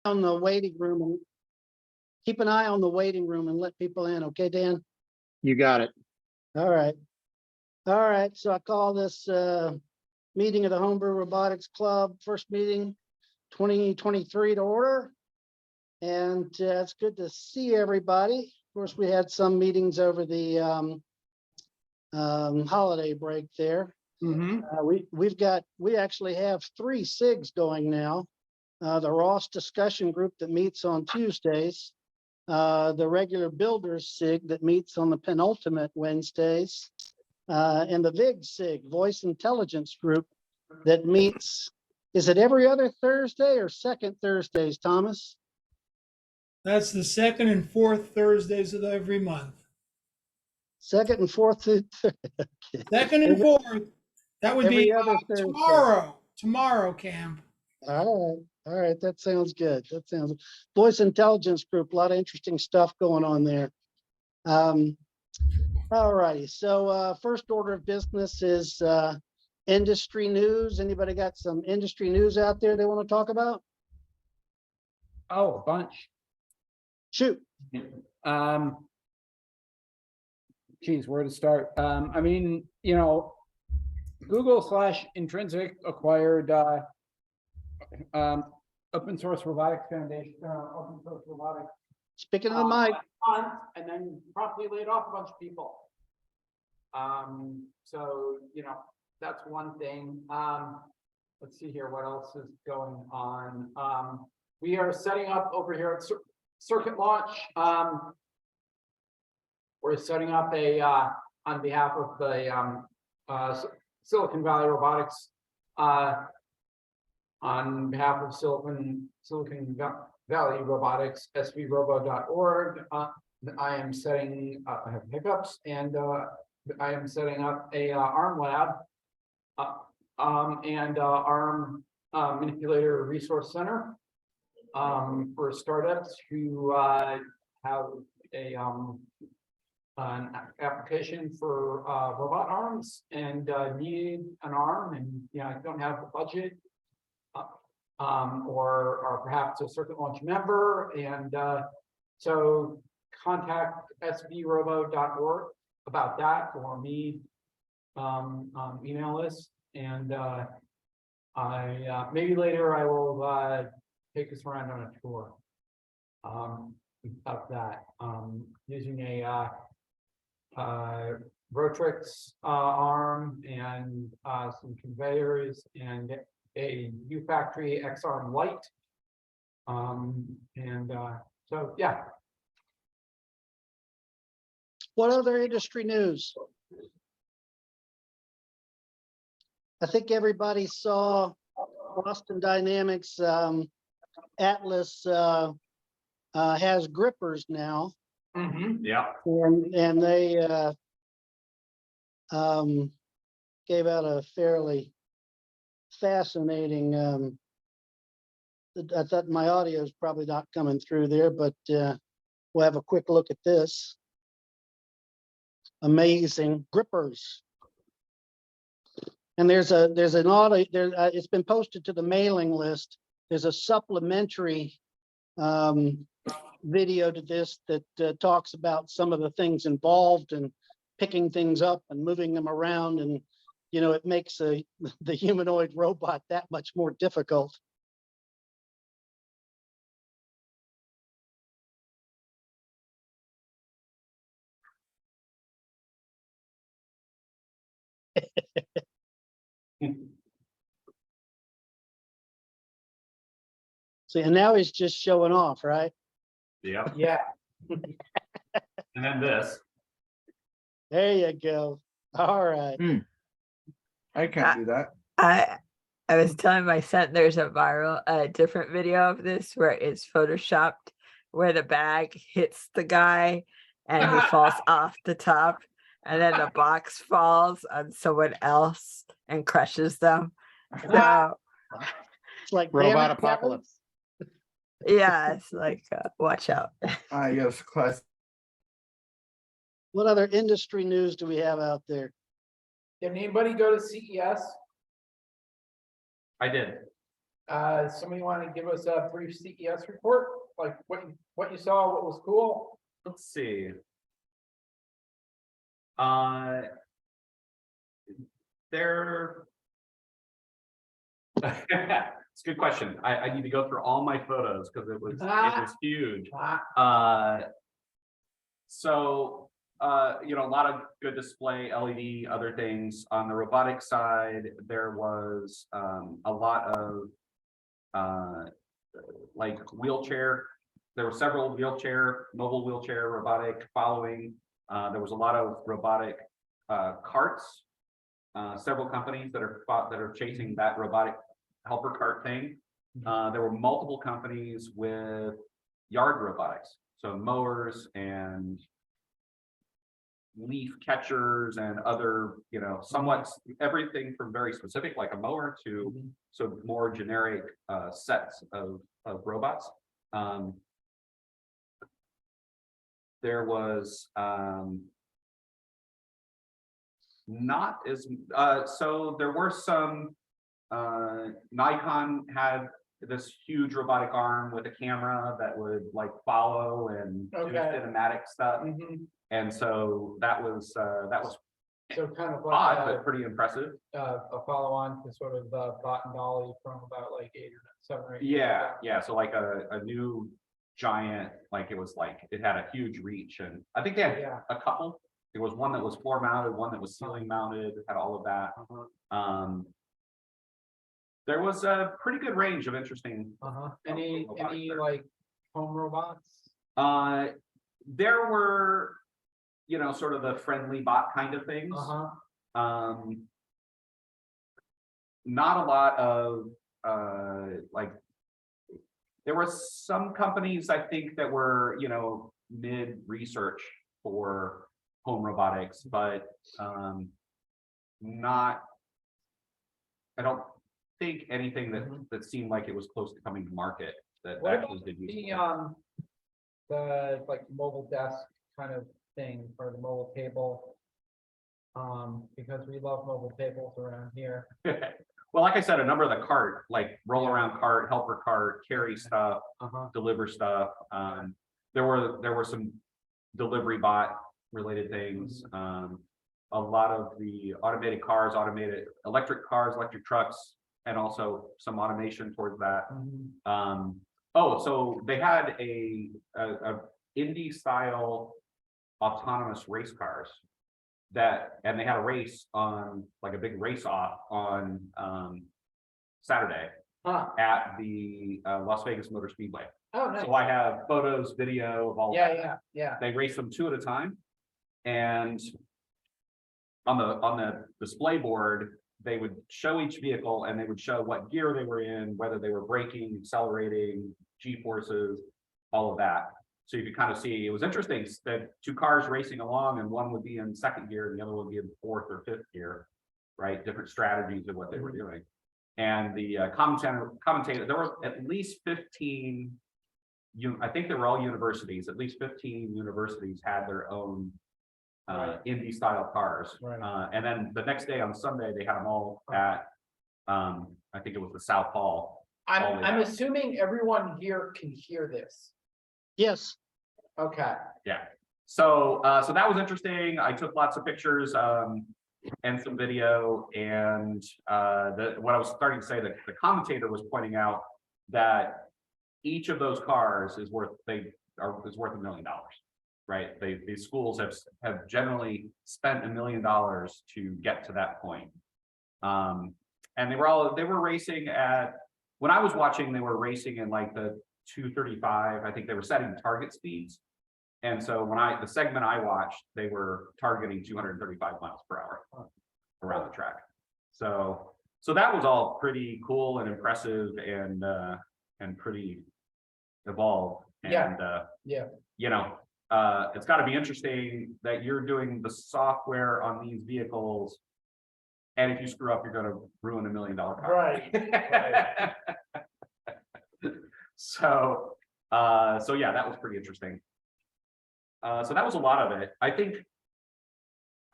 On the waiting room and keep an eye on the waiting room and let people in. Okay, Dan? You got it. All right. All right. So I call this meeting of the Homebrew Robotics Club, first meeting 2023 to order. And it's good to see everybody. Of course, we had some meetings over the holiday break there. We actually have 3 SIGs going now. The Ross discussion group that meets on Tuesdays, the regular builders SIG that meets on the penultimate Wednesdays, and the VIG SIG, Voice Intelligence Group, that meets, is it every other Thursday or second Thursdays, Thomas? That's the second and fourth Thursdays of every month. Second and fourth. Second and fourth. That would be Every other Thursday. Tomorrow, Cam. All right, that sounds good. That sounds Voice Intelligence Group, a lot of interesting stuff going on there. All righty, so first order of business is industry news. Anybody got some industry news out there they want to talk about? Oh, a bunch. Shoot. Geez, where to start? I mean, you know, Google/Intrinsic acquired Open Source Robotics Foundation, Open Source Robotics. Speaking of the mic. And then promptly laid off a bunch of people. So, you know, that's one thing. Let's see here, what else is going on? We are setting up over here at Circuit Launch. We're setting up a, on behalf of the Silicon Valley Robotics, on behalf of Silicon Valley Robotics, svrobo.org. I am setting up, I have hiccups, and I am setting up a ARM lab and ARM manipulator resource center for startups who have a an application for robot arms and need an arm, and don't have the budget, or perhaps a Circuit Launch member, and so contact svrobo.org about that, or me, email us, and I maybe later I will take us around on a tour of that, using a Robotics arm and some conveyors and a U-Factory X-Arm Lite, and so yeah. What other industry news? I think everybody saw Boston Dynamics Atlas has grippers now. Yeah. And they gave out a fairly fascinating, I thought my audio is probably not coming through there, but we'll have a quick look at this. Amazing grippers. And there's an audio there. It's been posted to the mailing list. There's a supplementary video to this that talks about some of the things involved and picking things up and moving them around, and it makes the humanoid robot that much more difficult. See, and now he's just showing off, right? Yeah. Yeah. And then this. There you go. All right. I can't do that. I was telling my son there's a different video of this where it's photoshopped where the bag hits the guy and he falls off the top, and then the box falls on someone else and crushes them. So It's like Robot damn it, apocalypse. yeah, it's like watch out. Yes, class. What other industry news do we have out there? Did anybody go to CES? I did. Somebody want to give us a brief CES report, like what you saw, what was cool? Let's see. There. It's a good question. I need to go through all my photos because it was huge. So you know, a lot of good display, LED, other things. On the robotics side, there was a lot of like wheelchair. There were several mobile wheelchair robotic following. There was a lot of robotic carts. Several companies that are chasing that robotic helper cart thing. There were multiple companies with yard robotics, so mowers and leaf catchers and other, you know, somewhat everything from very specific like a mower to so more generic sets of robots. There was not as so there were some Nikon had this huge robotic arm with a camera that would like follow and do cinematic stuff. And so that was So kind of odd, like but pretty impressive. a follow on to sort of Bot and Dolly from about like 7 or 8 years Yeah, ago. yeah. So like a new giant, like it was like it had a huge reach, and I think they had Yeah. a couple. There was one that was floor mounted, one that was ceiling mounted, had all of that. There was a pretty good range of interesting. Any like home robots? There were, you know, sort of the friendly bot kind of things. Not a lot of like there were some companies I think that were, you know, mid research for home robotics, but not, I don't think anything that seemed like it was close to coming to market that What actually about did use the like mobile desk kind of thing, or the mobile table? Because we love mobile tables around here. Well, like I said, a number of the cart, like roll around cart, helper cart, carry stuff, deliver stuff. There were some delivery bot related things. A lot of the automated cars, automated electric cars, electric trucks, and also some automation towards that. Oh, so they had a indie style autonomous race cars and they had a race on, like a big race off on Saturday at the Las Vegas Motor Speedway. Oh, nice. So I have photos, video of all that. Yeah. They race them 2 at a time, and on the display board they would show each vehicle and they would show what gear they were in, whether they were braking, accelerating, G-forces, all of that. So you could kind of see, it was interesting that 2 cars racing along and one would be in 2nd gear and the other would be in 4th or 5th gear, right? Different strategies of what they were doing. And the commentator, there were at least 15, I think they were all universities, at least 15 universities had their own indie style cars. And then the next day on Sunday, they had them all at, I think it was the South Hall. I'm assuming everyone here can hear this. Yes. Okay. Yeah. So so that was interesting. I took lots of pictures and some video, and what I was starting to say, that the commentator was pointing out that each of those cars is worth $1 million, right? These schools have generally spent $1 million to get to that point. And they were racing at, when I was watching, they were racing in like the 235. I think they were setting target speeds. And so when the segment I watched, they were targeting 235 miles per hour around the track. So that was all pretty cool and impressive and pretty evolved. And you know, it's got to be interesting that you're doing the software on these vehicles, and if you screw up, you're going to ruin $1 million car. Right. So yeah, that was pretty interesting. So that was a lot of it. I think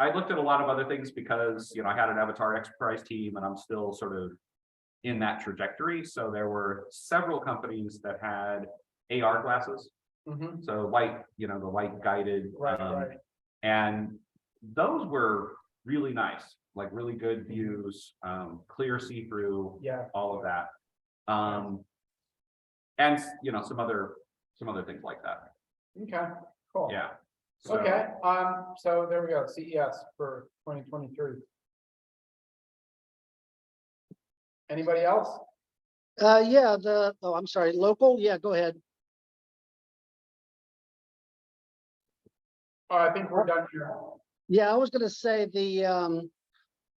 I looked at a lot of other things because, you know, I had an Avatar X Prize team and I'm still sort of in that trajectory. So there were several companies that had AR glasses. Mhm. So white, the white guided. Right. And those were really nice, like really good views, clear see-through, Yeah. all of that. And some other things like that. Okay, cool. Yeah. So, Okay, so there we go, CES for 2023. Anybody else? Yeah, I'm sorry, local, yeah, go ahead. Oh, I think we're done here. Yeah, I was gonna say the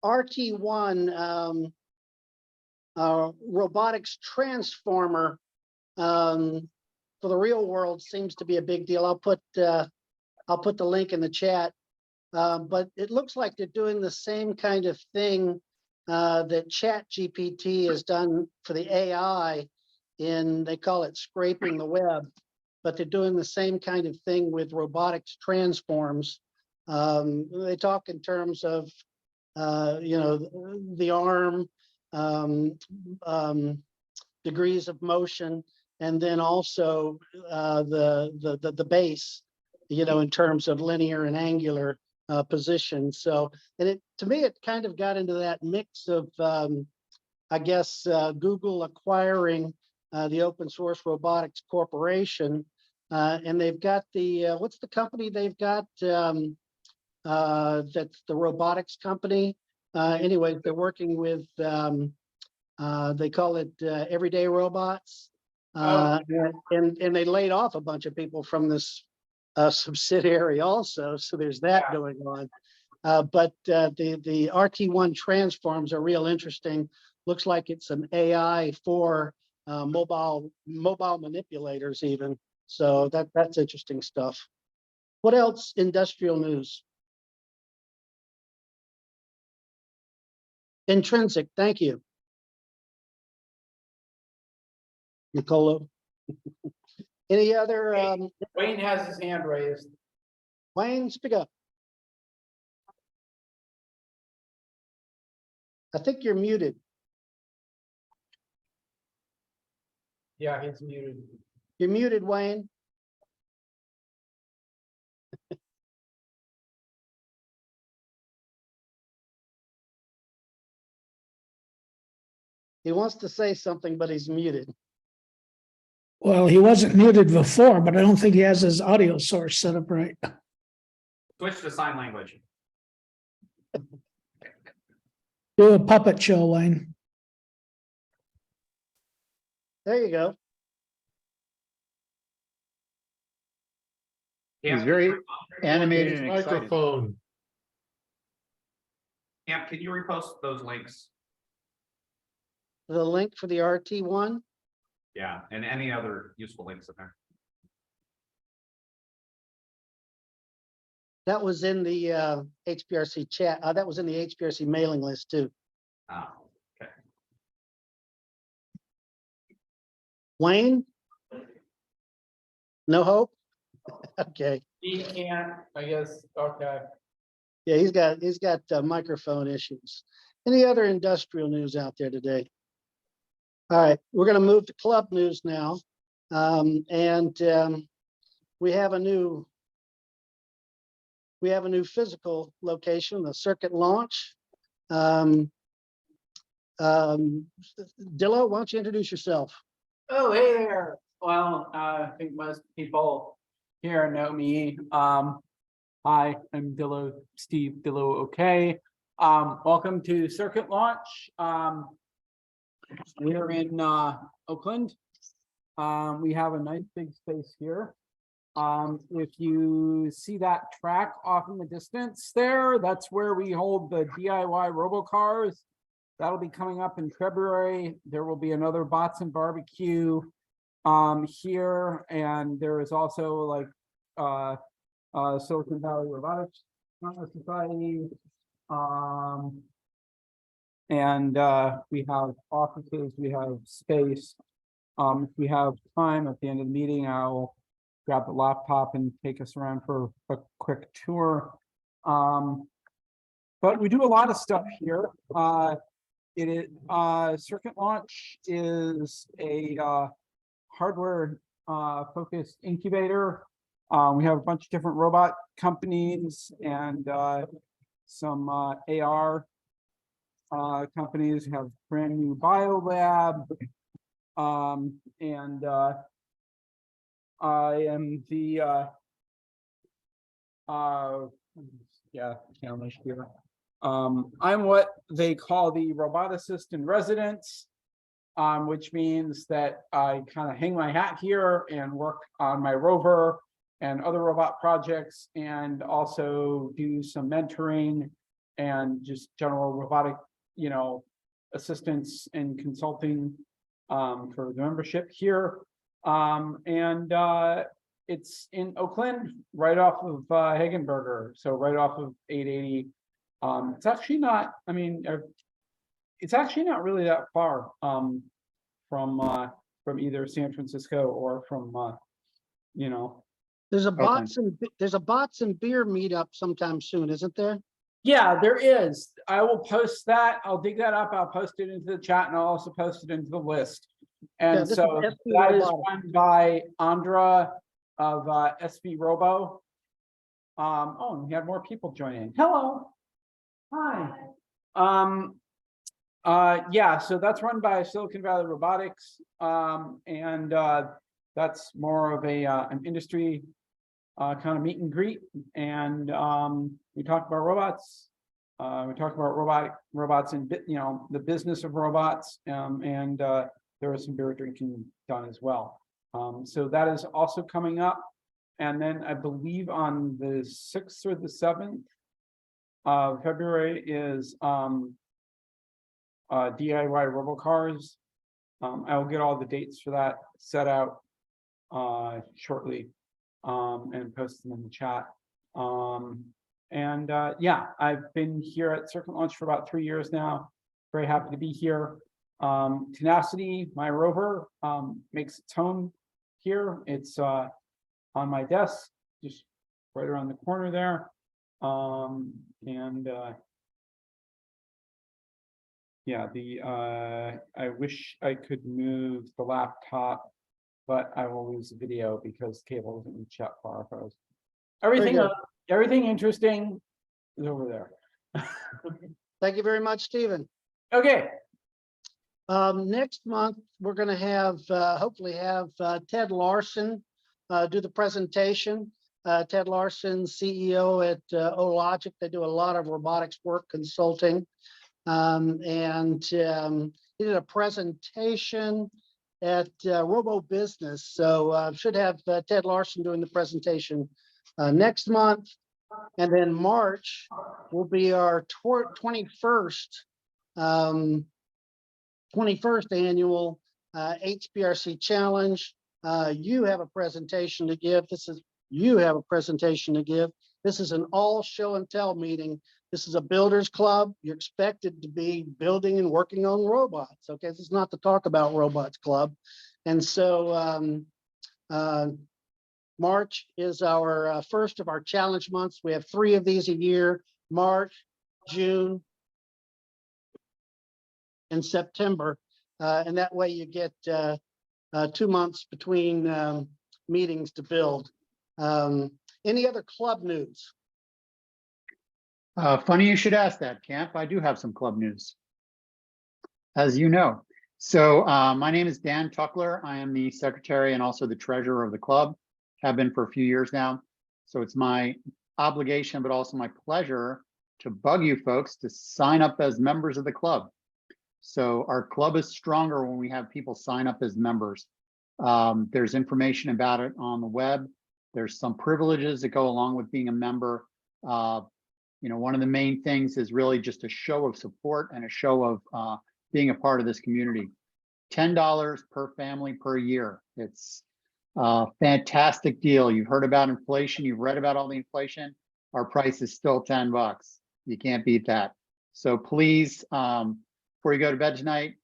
RT1 robotics transformer for the real world seems to be a big deal. I'll put the link in the chat. But it looks like they're doing the same kind of thing that ChatGPT has done for the AI they call it scraping the web, but they're doing the same kind of thing with robotics transforms. They talk in terms of, the arm, degrees of motion, and then also the base, in terms of linear and angular position. So, and to me, it kind of got into that mix of, I guess, Google acquiring the Open Source Robotics Corporation, and they've got what's the company they've got? That's the robotics company. Anyway, they're working with, they call it Everyday Robots. And they laid off a bunch of people from this subsidiary also. So there's that going on. But the RT1 transforms are real interesting. Looks like it's an AI for mobile manipulators even. So that's interesting stuff. What else? Industrial news. Intrinsic, thank you. Nicola. Any other, Wayne has his hand raised. Wayne, speak up. I think you're muted. Yeah, he's muted. You're muted, Wayne. He wants to say something, but he's muted. Well, he wasn't muted before, but I don't think he has his audio source set up right. switch to sign language. Do a puppet show, Wayne. There you go. Camp, very animated and excited. Microphone. Camp, can you repost those links? The link for the RT1. Yeah, and any other useful links in there. That was in the HPRC chat. That was in the HPRC mailing list too. Ah, okay. Wayne? No hope? Okay. He can't, I guess, okay. Yeah, he's got microphone issues. Any other industrial news out there today? All right, we're going to move to club news now. We have a new physical location, the circuit launch. Dillo, why don't you introduce yourself? Oh, hey there. Well, I think most people here know me. Hi, I'm Steve Dillo. Okay. Welcome to Circuit Launch. We're in Oakland. We have a nice big space here. If you see that track off in the distance there, that's where we hold the DIY robocars. That'll be coming up in February. There will be another Bots and Barbecue here, and there is also like Silicon Valley Robotics Society, and we have offices, we have space. If we have time at the end of the meeting, I'll grab the laptop and take us around for a quick tour. But we do a lot of stuff here. It is, Circuit Launch is a, hardware, focused incubator. We have a bunch of different robot companies and, some, AR, companies. We have brand new biolab. And, I am the, yeah, camera here. I'm what they call the roboticist in residence, which means that I kind of hang my hat here and work on my rover and other robot projects, and also do some mentoring and just general robotic, assistance and consulting for the membership here. It's in Oakland, right off of Hagenberger, so right off of 880. It's actually not, it's actually not really that far from either San Francisco or from There's a Oakland. bots and beer meetup sometime soon, isn't there? Yeah, there is. I will post that. I'll dig that up. I'll post it into the chat, and I'll also post it into the list. Yeah, And this is so SP that is Robotics. run by Andra of SV Robo. Oh, and we have more people joining. Hello. Hi. Yeah, so that's run by Silicon Valley Robotics. That's more of a an industry kind of meet and greet. And we talk about robots. We talk about robots and the business of robots. There was some beer drinking done as well. So that is also coming up. And then I believe on the 6th or the 7th of February is DIY robocars. I will get all the dates for that set out shortly and post them in the chat. Yeah, I've been here at Circuit Launch for about 3 years now. Very happy to be here. Tenacity, my rover, makes its home here. It's on my desk, just right around the corner there. Yeah, I wish I could move the laptop, but I will lose the video because the cable doesn't reach that far. Everything interesting is over there. Thank you very much, Stephen. Okay. Next month, we're going to have, hopefully have Ted Larson do the presentation. Ted Larson, CEO at Ologic. They do a lot of robotics work consulting. He did a presentation at Robo Business. So should have Ted Larson doing the presentation next month. And then March will be our 21st annual HPRC challenge. You have a presentation to give. This is an all show and tell meeting. This is a builders club. You're expected to be building and working on robots. Okay, this is not the talk about robots club. And so March is our first of our challenge months. We have 3 of these a year: March, June, and September. And that way you get 2 months between meetings to build. Any other club news? Funny you should ask that, Camp. I do have some club news, as you know. So my name is Dan Tuckler. I am the secretary and also the treasurer of the club. Have been for a few years now. So it's my obligation, but also my pleasure to bug you folks to sign up as members of the club. So our club is stronger when we have people sign up as members. There's information about it on the web. There's some privileges that go along with being a member. One of the main things is really just a show of support and a show of being a part of this community. $10 per family per year. It's a fantastic deal. You've heard about inflation. You've read about all the inflation. Our price is still $10. You can't beat that. So please, before you go to bed tonight,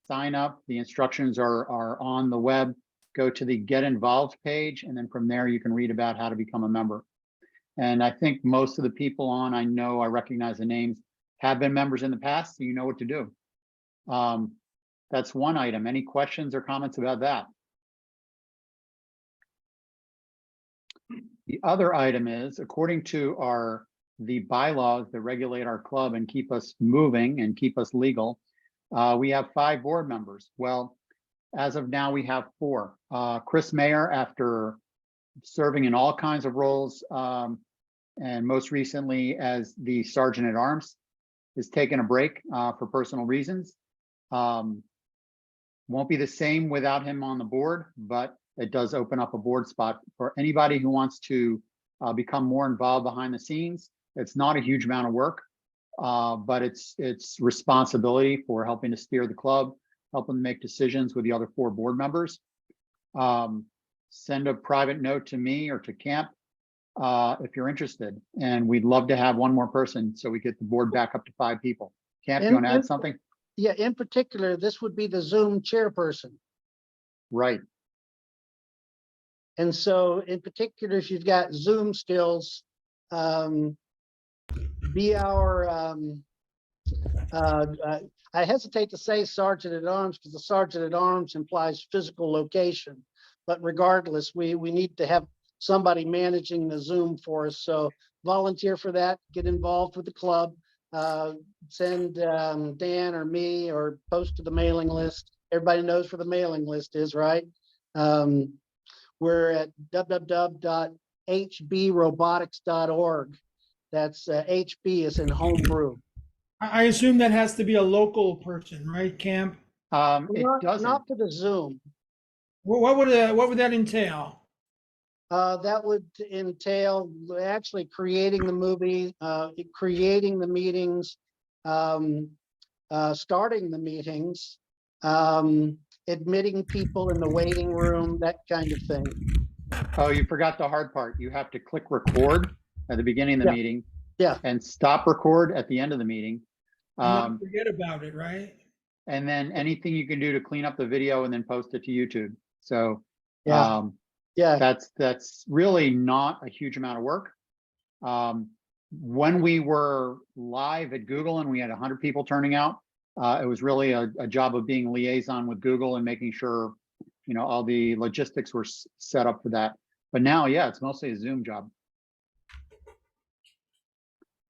sign up. The instructions are on the web. Go to the Get Involved page, and then from there you can read about how to become a member. And I think most of the people on, I recognize the names, have been members in the past, so you know what to do. That's one item. Any questions or comments about that? The other item is, according to the bylaws that regulate our club and keep us moving and keep us legal, we have 5 board members. Well, as of now, we have 4. Chris Mayer, after serving in all kinds of roles, and most recently as the Sergeant at Arms, is taking a break for personal reasons. Won't be the same without him on the board, but it does open up a board spot for anybody who wants to become more involved behind the scenes. It's not a huge amount of work, but it's responsibility for helping to steer the club, helping to make decisions with the other 4 board members. Send a private note to me or to Camp if you're interested. And we'd love to have one more person so we get the board back up to 5 people. Camp, you want to add something? Yeah, in particular, this would be the Zoom chairperson. Right. And so in particular, if you've got Zoom skills, be our, I hesitate to say Sergeant at Arms because the Sergeant at Arms implies physical location. But regardless, we need to have somebody managing the Zoom for us. So volunteer for that, get involved with the club, send Dan or me or post to the mailing list. Everybody knows where the mailing list is, right? We're at www.hbrobotics.org. That's HB is in homebrew. I assume that has to be a local person, right, Camp? It doesn't. Not for the Zoom. What would that entail? That would entail actually creating the movie, creating the meetings, starting the meetings, admitting people in the waiting room, that kind of thing. Oh, you forgot the hard part. You have to click record at the beginning of the meeting. Yeah. And stop record at the end of the meeting. Not forget about it, right? And then anything you can do to clean up the video and then post it to YouTube. So Yeah. that's really not a huge amount of work. When we were live at Google and we had 100 people turning out, it was really a job of being liaison with Google and making sure, you know, all the logistics were set up for that. But now, yeah, it's mostly a Zoom job.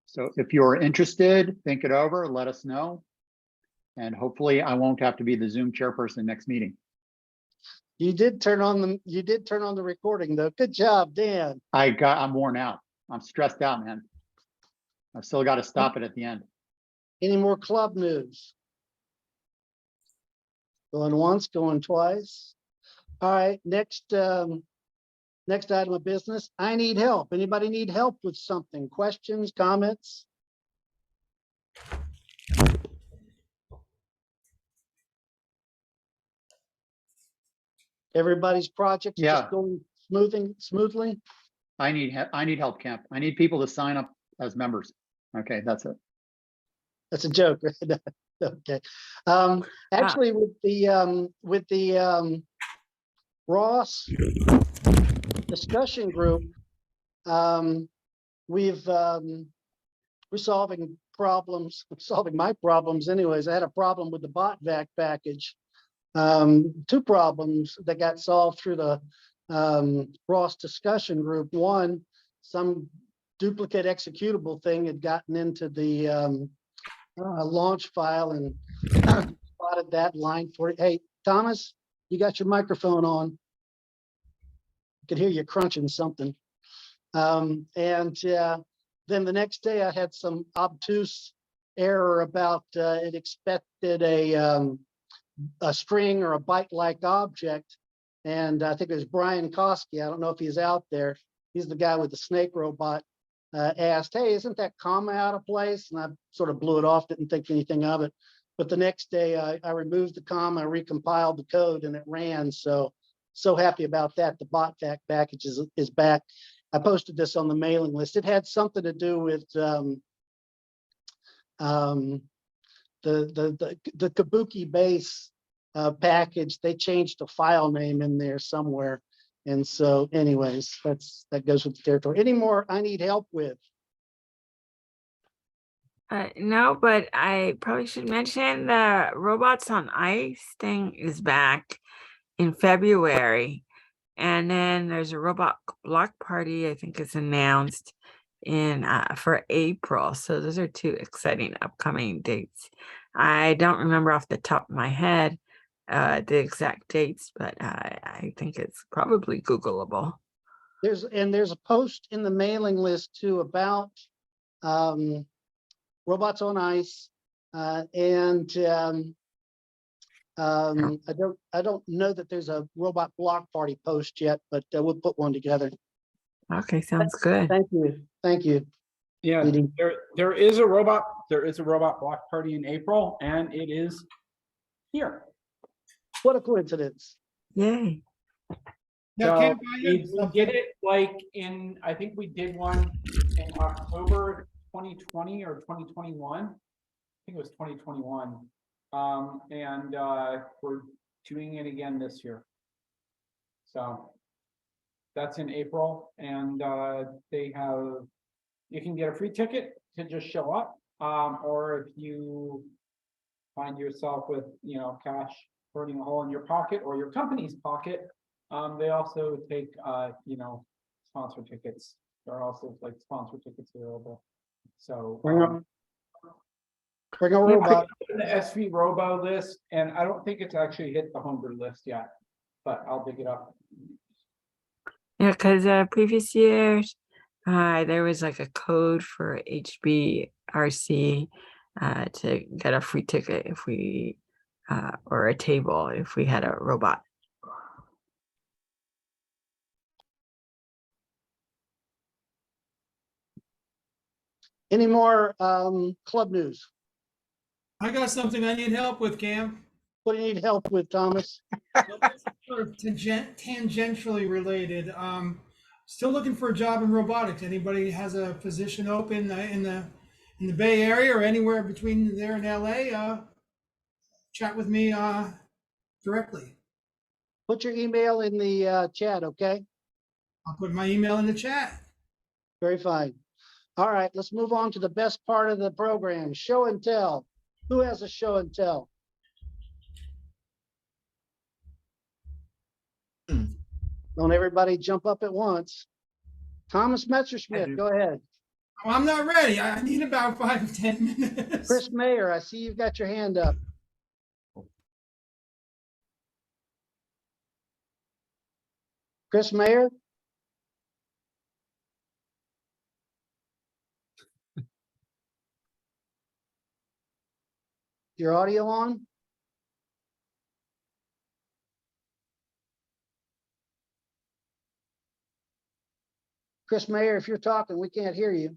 So if you're interested, think it over, let us know. And hopefully I won't have to be the Zoom chairperson next meeting. You did turn on the recording though. Good job, Dan. I'm worn out. I'm stressed out, man. I've still got to stop it at the end. Any more club news? Going once, going twice. All right, next item of business. I need help. Anybody need help with something? Questions, comments? Everybody's projects just going smoothly. I need help, Camp. I need people to sign up as members. Okay, that's it. That's a joke. Okay. Actually, with the Ross discussion group, we're solving my problems anyways. I had a problem with the bot vac package. 2 problems that got solved through the Ross discussion group. One, some duplicate executable thing had gotten into the launch file and spotted that line for it. Hey, Thomas, you got your microphone on. I could hear you crunching something. Then the next day I had some obtuse error about it expected a string or a byte-like object. And I think it was Brian Koski. I don't know if he's out there. He's the guy with the snake robot. Asked, hey, isn't that comma out of place? And I sort of blew it off, didn't think anything of it. But the next day I removed the comma, recompiled the code, and it ran. So happy about that. The bot vac package is back. I posted this on the mailing list. It had something to do with the Kabuki base package. They changed the file name in there somewhere. And so anyways, that goes with the territory. Any more I need help with? No, but I probably should mention the Robots on Ice thing is back in February. And then there's a robot block party, I think is announced in for April. So those are two exciting upcoming dates. I don't remember off the top of my head the exact dates, but I think it's probably Googleable. There's a post in the mailing list too about Robots on Ice. I don't know that there's a robot block party post yet, but we'll put one together. Okay, sounds good. Thank you. Thank you. Yeah, Edie. there is a robot block party in April, and it is here. What a coincidence. Yay. Yeah, So Camp, I we have we something. did it like in, I think we did one in October 2020 or 2021. I think it was 2021. And we're doing it again this year. So that's in April, and you can get a free ticket to just show up. Or if you find yourself with, cash burning a hole in your pocket or your company's pocket, they also take, sponsor tickets. There are also like sponsor tickets available. So Bring a robot. the SV Robo list, and I don't think it's actually hit the homebrew list yet, but I'll dig it up. Yeah, because previous years, there was like a code for HBRC to get a free ticket if we, or a table if we had a robot. Any more club news? I got something I need help with, Cam. What do you need help with, Thomas? Sort of tangentially related. Still looking for a job in robotics. Anybody has a position open in the Bay Area or anywhere between there and LA? Chat with me directly. Put your email in the chat, okay? I'll put my email in the chat. Very fine. All right, let's move on to the best part of the program, show and tell. Who has a show and tell? Don't everybody jump up at once. Thomas Messerschmidt, go ahead. Oh, I'm not ready. I need about 5 to 10 minutes. Chris Mayer, I see you've got your hand up. Chris Mayer? Your audio on? Chris Mayer, if you're talking, we can't hear you.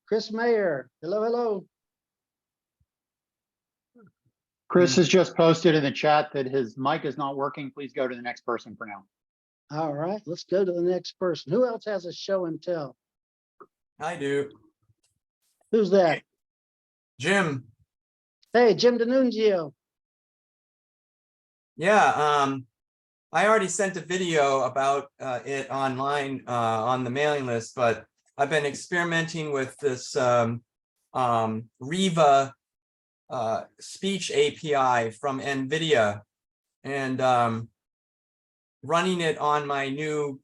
Chris Mayer, hello, hello. Chris has just posted in the chat that his mic is not working. Please go to the next person for now. All right, let's go to the next person. Who else has a show and tell? I do. Who's that? Jim. Hey, Jim D'Annunzio. Yeah, I already sent a video about it online on the mailing list, but I've been experimenting with this Riva speech API from NVIDIA and running it on my new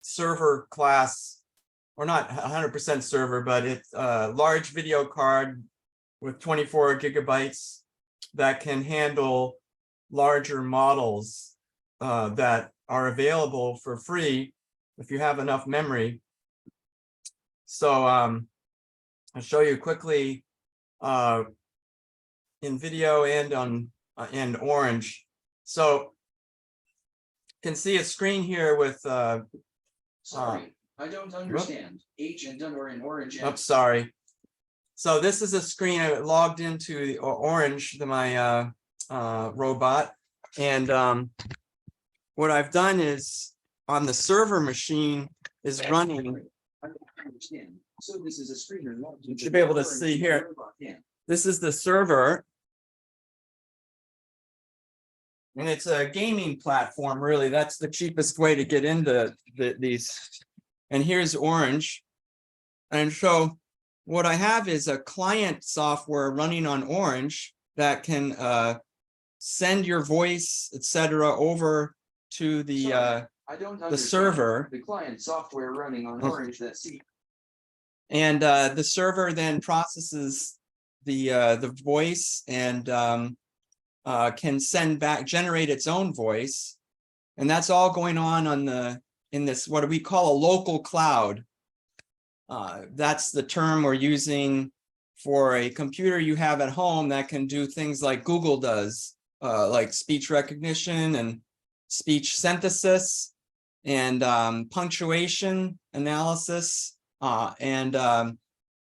server class, or not 100% server, but it's a large video card with 24 gigabytes that can handle larger models that are available for free if you have enough memory. So I'll show you quickly in video and on in Orange. So you can see a screen here with sorry, I don't understand. H and W are in Orange. Oops, sorry. So this is a screen I logged into the Orange, my robot. And what I've done is on the server machine is running. So this is a screener. You should be able to see here. This is the server. And it's a gaming platform, really. That's the cheapest way to get into these. And here's Orange. And so what I have is a client software running on Orange that can send your voice, etc., over to the I don't the server. The client software running on Orange that see. And the server then processes the voice and can send back, generate its own voice. And that's all going on in this, what we call a local cloud. That's the term we're using for a computer you have at home that can do things like Google does, like speech recognition and speech synthesis and punctuation analysis and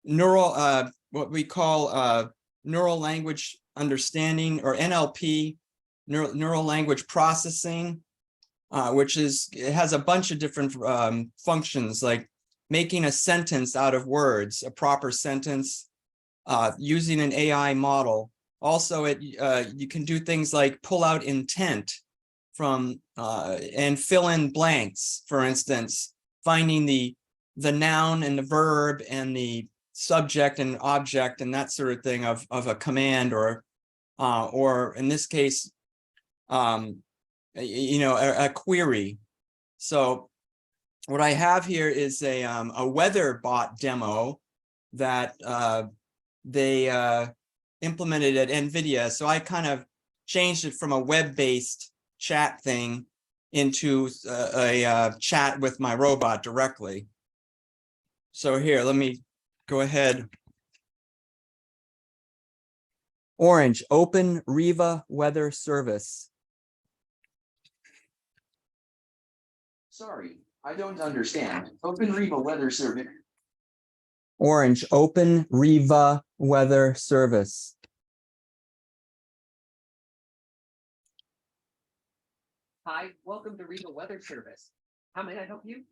neural, what we call neural language understanding, or NLP, neural language processing, which it has a bunch of different functions, like making a sentence out of words, a proper sentence, using an AI model. Also, you can do things like pull out intent from and fill in blanks. For instance, finding the noun and the verb and the subject and object and that sort of thing of a command, or in this case, a query. So what I have here is a weather bot demo that they implemented at NVIDIA. So I kind of changed it from a web-based chat thing into a chat with my robot directly. So here, let me go ahead. Orange, open Riva weather service. Sorry, I don't understand. Open Riva weather service. Orange, open Riva weather service. Hi, welcome to Riva Weather Service. How may I help you?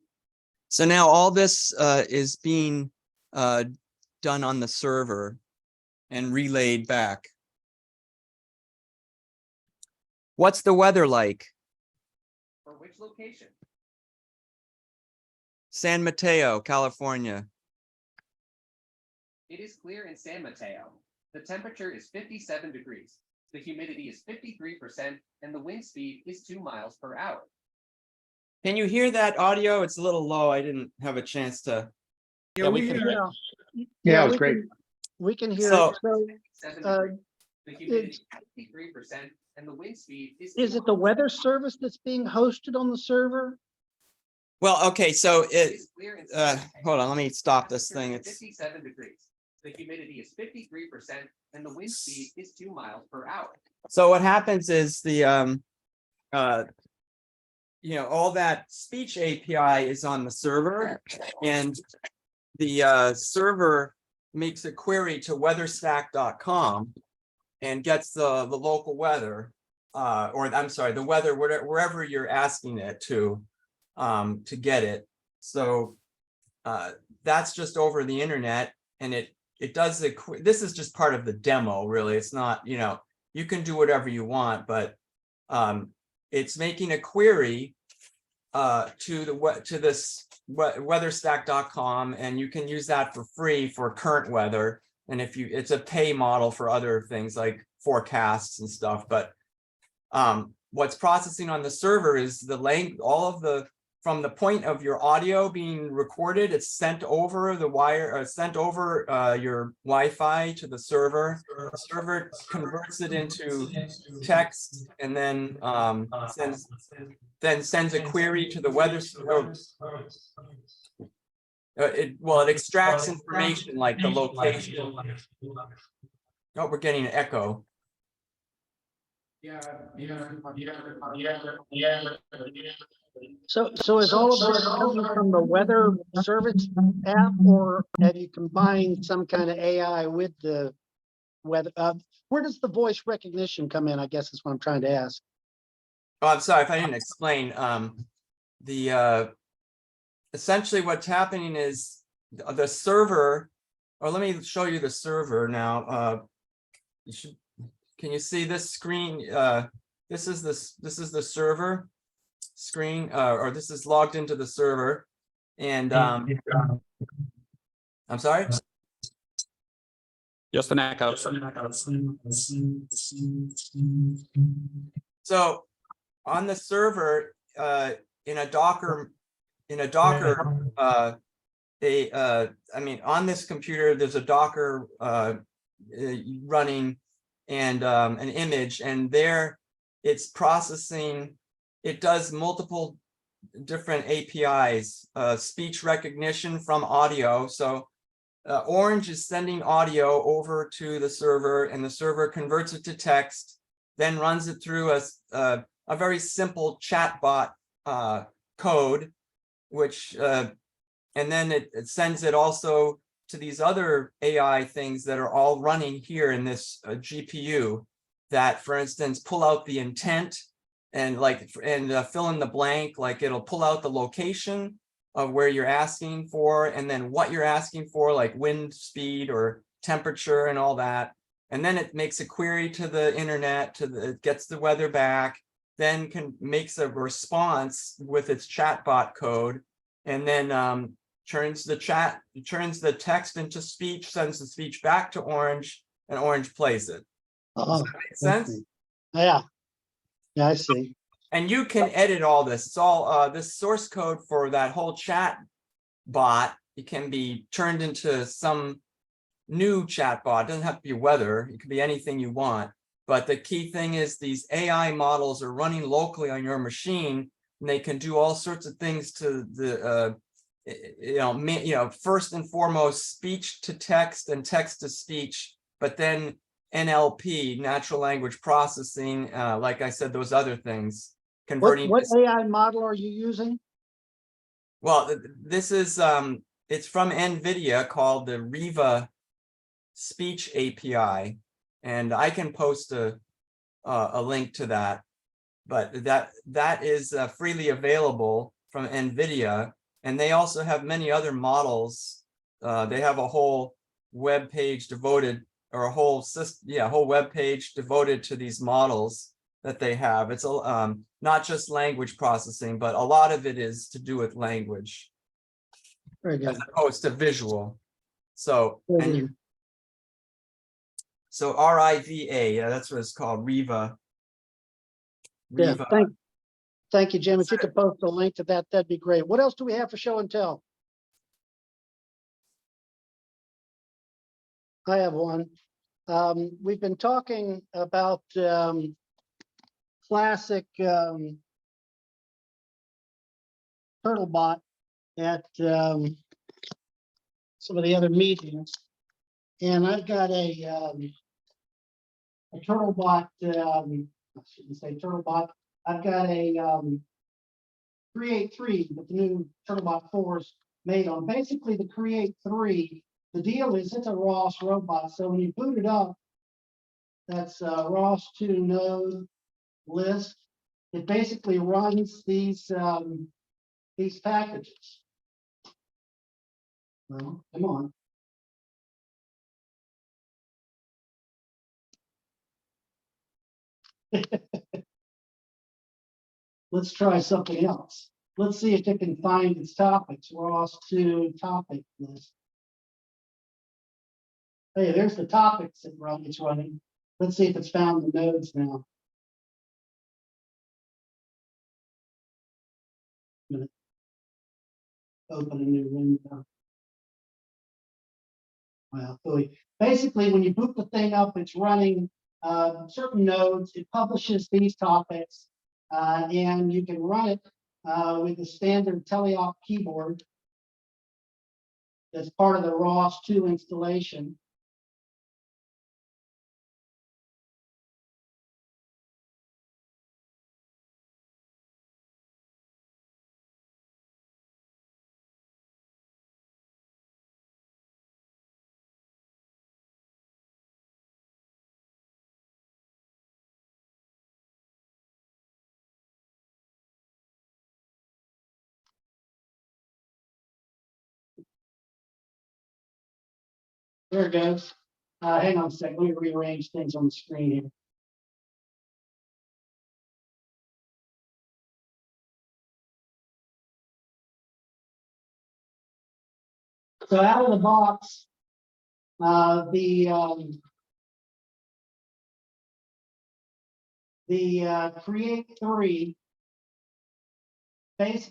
So now all this is being done on the server and relayed back. What's the weather like? For which location? San Mateo, California. It is clear in San Mateo. The temperature is 57 degrees. The humidity is 53%, and the wind speed is 2 miles per hour. Can you hear that audio? It's a little low. I didn't have a chance to. Yeah, we we can. hear it. Yeah, it we was great. We can hear So- it. So, 7 uh, degrees. The humidity is 53%, and the wind speed is. is it the weather service that's being hosted on the server? Well, okay, so It is clear in San Mateo. hold on, let me stop this thing. Temperature is It's 57 degrees. The humidity is 53%, and the wind speed is 2 miles per hour. so what happens is the all that speech API is on the server, and the server makes a query to weatherstack.com and gets the local weather, or I'm sorry, the weather wherever you're asking it to get it. So that's just over the internet, and it does this is just part of the demo, really. It's not, you can do whatever you want, but it's making a query to this weatherstack.com, and you can use that for free for current weather. And it's a pay model for other things like forecasts and stuff. But what's processing on the server is from the point of your audio being recorded, it's sent over the wire, sent over your Wi-Fi to the server. The server converts it into text, and then sends a query to the weather. It extracts information like the location. Oh, we're getting an echo. Yeah. So is all of this coming from the weather service app, or have you combined some kind of AI with the weather? Where does the voice recognition come in? I guess is what I'm trying to ask. Oh, I'm sorry if I didn't explain. Essentially what's happening is the server, or let me show you the server now. Can you see this screen? This is the server screen, or this is logged into the server. And I'm sorry. Just an echo. So on the server, in a Docker, I mean, on this computer, there's a Docker running and an image, and there it's processing. It does multiple different APIs, speech recognition from audio. So Orange is sending audio over to the server, and the server converts it to text, then runs it through a very simple chatbot code, which and then it sends it also to these other AI things that are all running here in this GPU that, for instance, pull out the intent and fill in the blank. Like it'll pull out the location of where you're asking for, and then what you're asking for, like wind speed or temperature and all that. And then it makes a query to the internet, it gets the weather back, then makes a response with its chatbot code, and then turns the text into speech, sends the speech back to Orange, and Orange plays it. Does that make sense? Yeah. Yeah, I see. And you can edit all this. It's all this source code for that whole chat bot. It can be turned into some new chat bot. It doesn't have to be weather. It could be anything you want. But the key thing is these AI models are running locally on your machine, and they can do all sorts of things to the first and foremost, speech to text and text to speech, but then NLP, natural language processing, like I said, those other things. Converting. What AI model are you using? Well, this is it's from NVIDIA, called the Riva speech API, and I can post a link to that. But that is freely available from NVIDIA, and they also have many other models. They have a whole web page devoted, or a whole web page devoted to these models that they have. It's not just language processing, but a lot of it is to do with language, as opposed to visual. So so RIVA, yeah, that's what it's called, Riva. Yeah, thank you, Jim. If you could post a link to that, that'd be great. What else do we have for show and tell? I have one. We've been talking about classic Turtlebot at some of the other meetings, and I've got a Turtlebot. I shouldn't say Turtlebot. I've got a Create 3 with the new Turtlebot 4s made on. Basically, the Create 3. The deal is it's a ROS robot. So when you boot it up, that's ROS 2 node list. It basically runs these packages. Well, come on. Let's try something else. Let's see if it can find its topics. ROS 2 topic list. Hey, there's the topics that it's running. Let's see if it's found the nodes now. Open a new window. Well, basically, when you boot the thing up, it's running certain nodes. It publishes these topics, and you can run it with the standard teleop keyboard that's part of the ROS 2 installation. There it goes. Hang on a second, let me rearrange things on the screen here. So out of the box, the Create 3,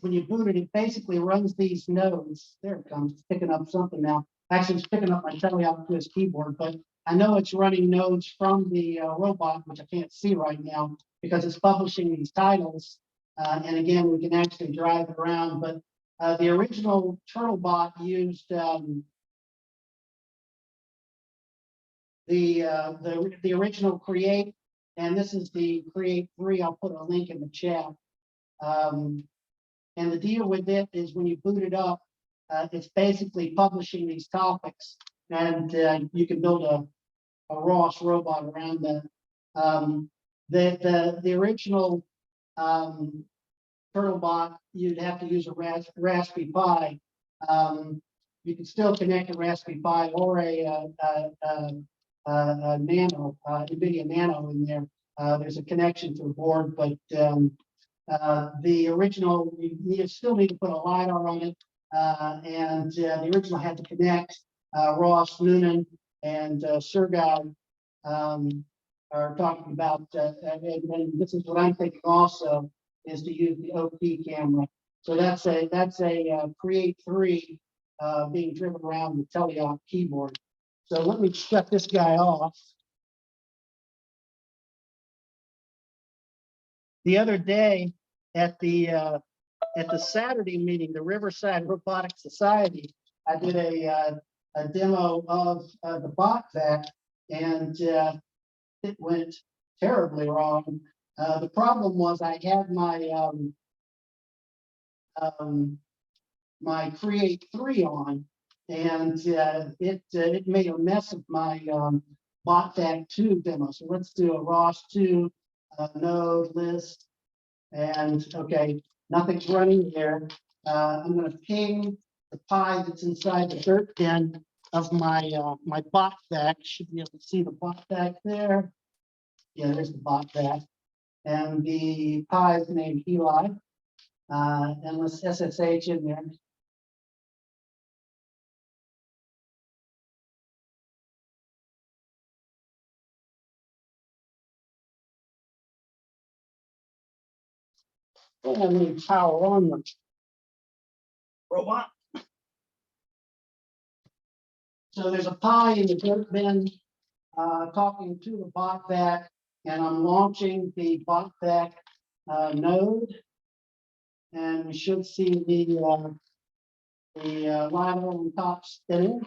when you boot it, it basically runs these nodes. There it comes, it's picking up something now. Actually, it's picking up my teleop to his keyboard, but I know it's running nodes from the robot, which I can't see right now because it's publishing these titles. And again, we can actually drive it around, but the original Turtlebot used the original Create, and this is the Create 3. I'll put a link in the chat. And the deal with it is when you boot it up, it's basically publishing these topics, and you can build a Ross robot around that. The original Turtlebot, you'd have to use a Raspberry Pi. You can still connect a Raspberry Pi or a Nano, NVIDIA Nano in there. There's a connection to the board, but the original, you still need to put a LiDAR on it, and the original had to connect. Ross, Noonan, and Sergey are talking about, and this is what I'm thinking also, is to use the OP camera. So that's a Create 3 being driven around the teleop keyboard. So let me shut this guy off. The other day at the Saturday meeting, the Riverside Robotics Society, I did a demo of the bot vac, and it went terribly wrong. The problem was I had my Create 3 on, and it made a mess of my bot vac 2 demo. So let's do a ROS 2 node list, and okay, nothing's running here. I'm going to ping the Pi that's inside the dirt bin of my my bot vac. Should be able to see the bot vac there. Yeah, there's the bot vac, and the Pi is named Eli. And let's SSH in there. And I need power on the robot. So there's a Pi in the dirt bin talking to the bot vac, and I'm launching the bot vac node, and we should see the ladder on top spinning.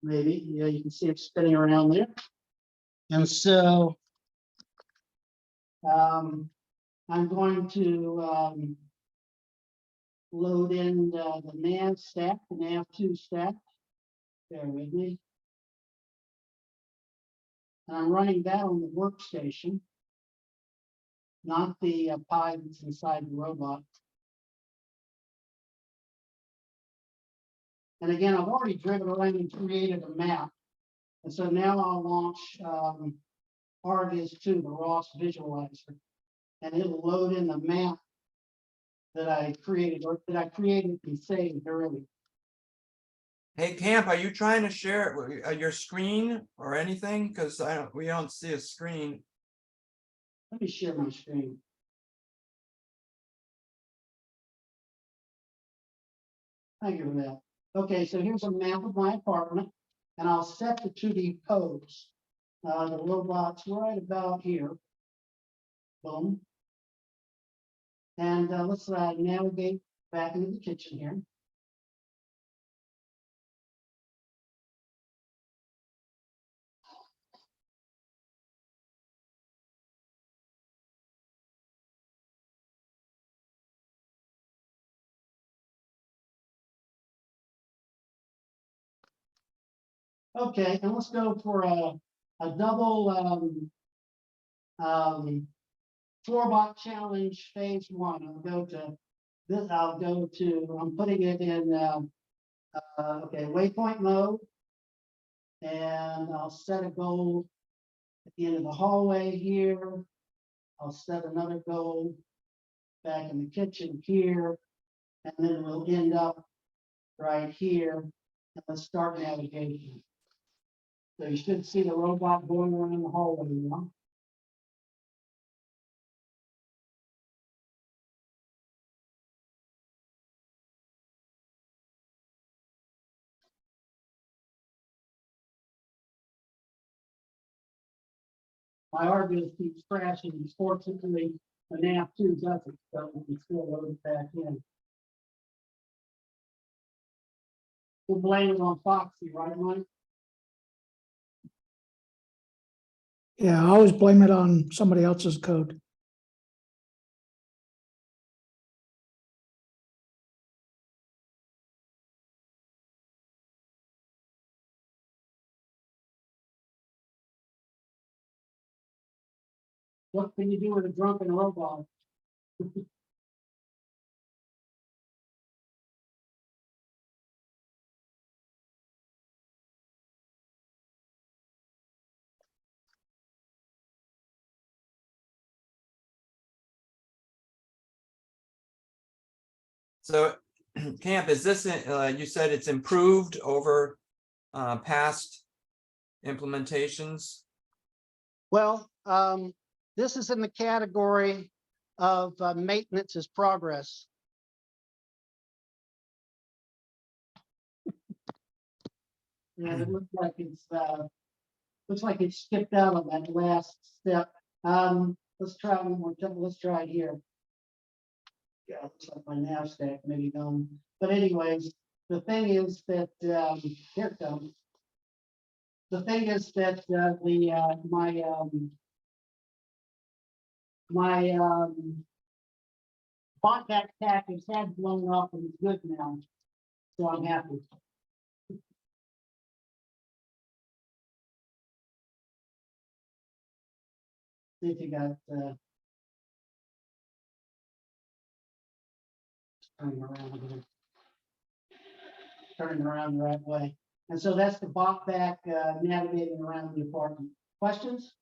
Maybe, yeah, you can see it spinning around there. And so I'm going to load in the nav stack, the nav2 stack. Bear with me. And I'm running that on the workstation, not the Pi that's inside the robot. And again, I've already driven around and created a map. And so now I'll launch RViz2, the ROS visualizer, and it'll load in the map that I created, or that I created and saved earlier. Hey, Camp, are you trying to share your screen or anything? Because we don't see a screen. Let me share my screen. Thank you for that. Okay, so here's a map of my apartment, and I'll set the 2D pose. The robot's right about here. Boom. And let's navigate back into the kitchen here. Okay, and let's go for a double four-bot challenge phase 1. I'll go to this. I'm putting it in Okay, waypoint mode. And I'll set a goal at the end of the hallway here. I'll set another goal back in the kitchen here. And then we'll end up right here. And let's start navigation. So you should see the robot going around the hallway now. My RBS keeps crashing. Unfortunately, the NAV2 doesn't, but we can still load it back in. We'll blame it on Foxy, right, Mike? Yeah, I always blame it on somebody else's code. What can you do with a drunken robot? So Camp, is this, you said it's improved over past implementations? Well, this is in the category of maintenance is progress. And it looks like it's skipped out on that last step. Let's try one more time. Let's try it here. Yeah, looks like my nav stack maybe gone. But anyways, the thing is that here it comes. The thing is that my botback package had blown up and it's good now. So I'm happy. See if you got turning around the right way. And so that's the bot back navigating around the apartment. Questions?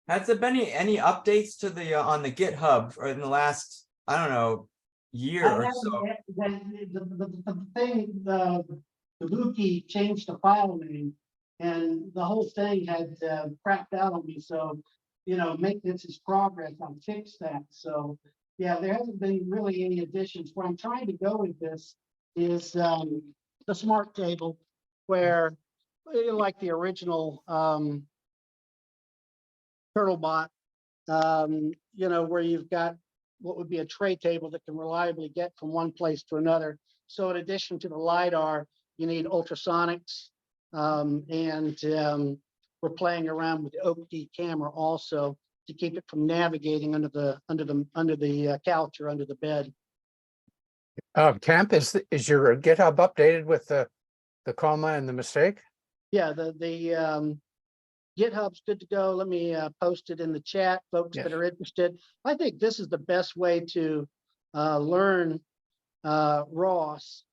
Has there been any updates to the on the GitHub or in the last, I don't know, year I or haven't so? yet. The thing, the Kabuki changed the file name and the whole thing had crapped out on me. So, you know, maintenance is progress. I'll fix that. So, yeah, there hasn't been really any additions. Where I'm trying to go with this is the smart table where, like the original TurtleBot, you know, where you've got what would be a tray table that can reliably get from one place to another. So in addition to the LiDAR, you need ultrasonics, and we're playing around with the OAK camera also to keep it from navigating under the couch or under the bed. Camp, is your GitHub updated with the comma and the mistake? Yeah, the GitHub's good to go. Let me post it in the chat, folks that are interested. I think this is the best way to learn ROS.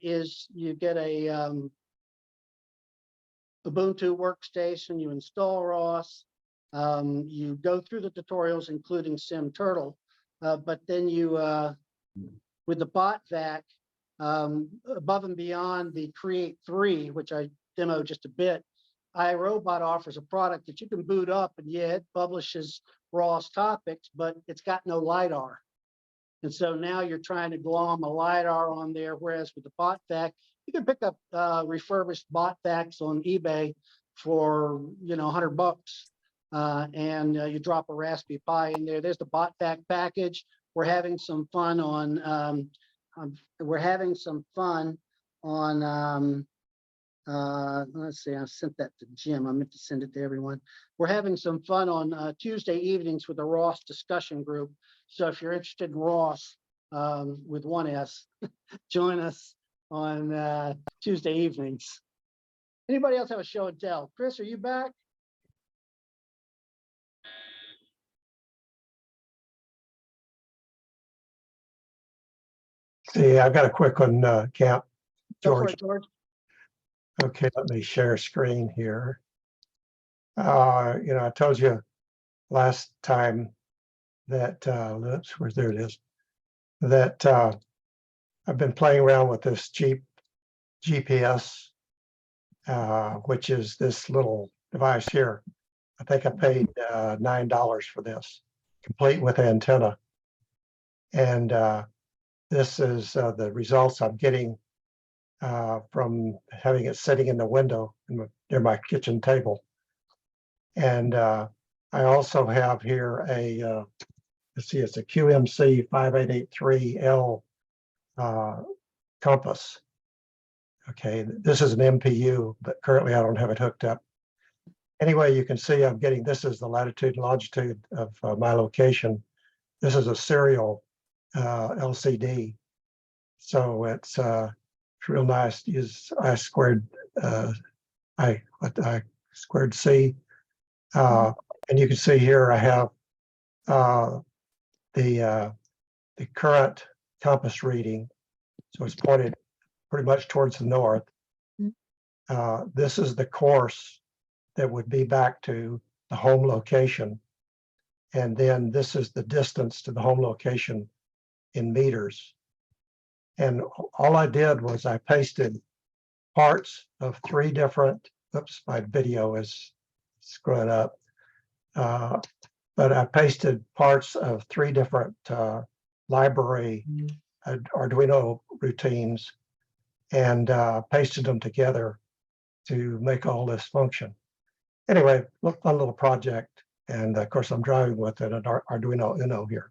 Is you get a Ubuntu workstation, you install ROS, you go through the tutorials, including SimTurtle, but then you, with the bot vac, above and beyond the Create 3, which I demoed just a bit, iRobot offers a product that you can boot up, and yeah, it publishes ROS topics, but it's got no LiDAR. And so now you're trying to glom a LiDAR on there, whereas with the bot vac, you can pick up refurbished bot vacs on eBay for, you know, $100, and you drop a Raspberry Pi in there. There's the bot vac package. We're having some fun on let's see, I sent that to Jim. I meant to send it to everyone. We're having some fun on Tuesday evenings with the ROS discussion group. So if you're interested in ROS with one S, join us on Tuesday evenings. Anybody else have a show and tell? Chris, are you back? See, I've got a quick one, Camp. Go for George. it, George. Okay, let me share screen here. I told you last time that, oops, there it is, that I've been playing around with this cheap GPS, which is this little device here. I think I paid $9 for this, complete with antenna. And this is the results I'm getting from having it sitting in the window near my kitchen table. And I also have here a, let's see, it's a QMC 5883L compass. Okay, this is an MPU, but currently I don't have it hooked up. Anyway, you can see I'm getting, this is the latitude and longitude of my location. This is a serial LCD. So it's real nice to use I squared C. And you can see here I have the current compass reading. So it's pointed pretty much towards the north. This is the course that would be back to the home location. And then this is the distance to the home location in meters. And all I did was I pasted parts of 3 different, oops, my video is screwing up. But I pasted parts of 3 different library Arduino routines and pasted them together to make all this function. Anyway, fun little project. And of course, I'm driving with it, an Arduino Uno here.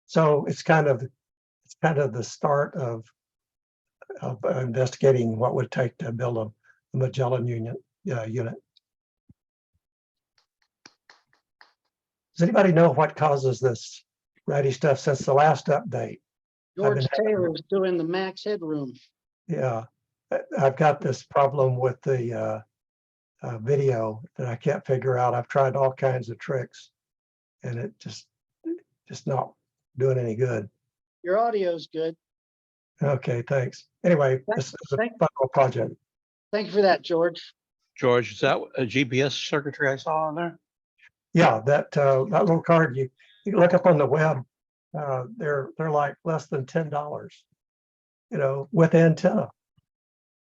So it's kind of the start of investigating what would take to build a Magellan unit. Does anybody know what causes this ratty stuff since the last update? George Taylor is doing the max headroom. Yeah, I've got this problem with the video that I can't figure out. I've tried all kinds of tricks and it just not doing any good. Your audio's good. Okay, thanks. Anyway, this is a fun little project. Thank you for that, George. George, is that a GPS circuitry I saw on there? Yeah, that little card you can look up on the web. They're like less than $10, with antenna.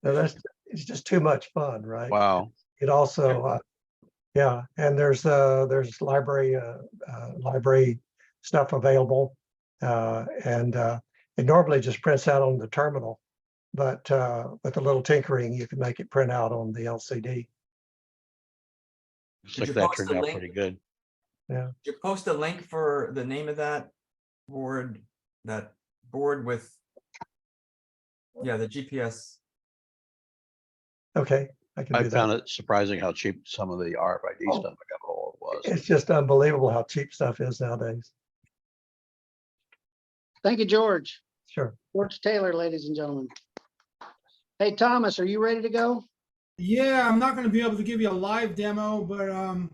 So it's just too much fun, right? Wow. It also, yeah, and there's library stuff available, and it normally just prints out on the terminal, but with a little tinkering, you can make it print out on the LCD. Looks like that turned out pretty good. Yeah. Did you post a link for the name of that board with, yeah, the GPS? Okay, I can do that. I found it surprising how cheap some of the RFID stuff I got hold of was. It's just unbelievable how cheap stuff is nowadays. Thank you, George. Sure. George Taylor, ladies and gentlemen. Hey, Thomas, are you ready to go? Yeah, I'm not going to be able to give you a live demo, but I've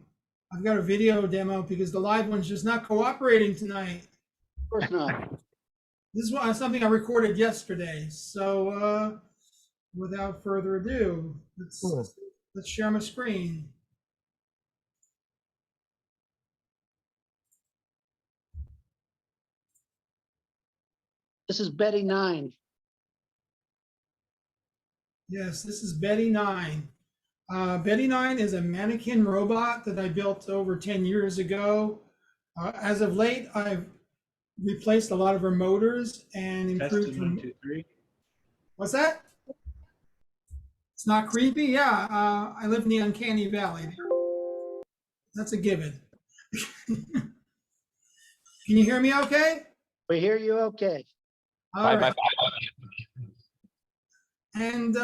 got a video demo because the live one's just not cooperating tonight. Of course not. This is something I recorded yesterday. So without further ado, let's share my screen. This is Betty 9. Yes, this is Betty 9. Betty 9 is a mannequin robot that I built over 10 years ago. As of late, I've replaced a lot of her motors and improved. Testing 1, 2, 3. What's that? It's not creepy? Yeah, I live in the uncanny valley. That's a given. Can you hear me okay? We hear you okay. All right. And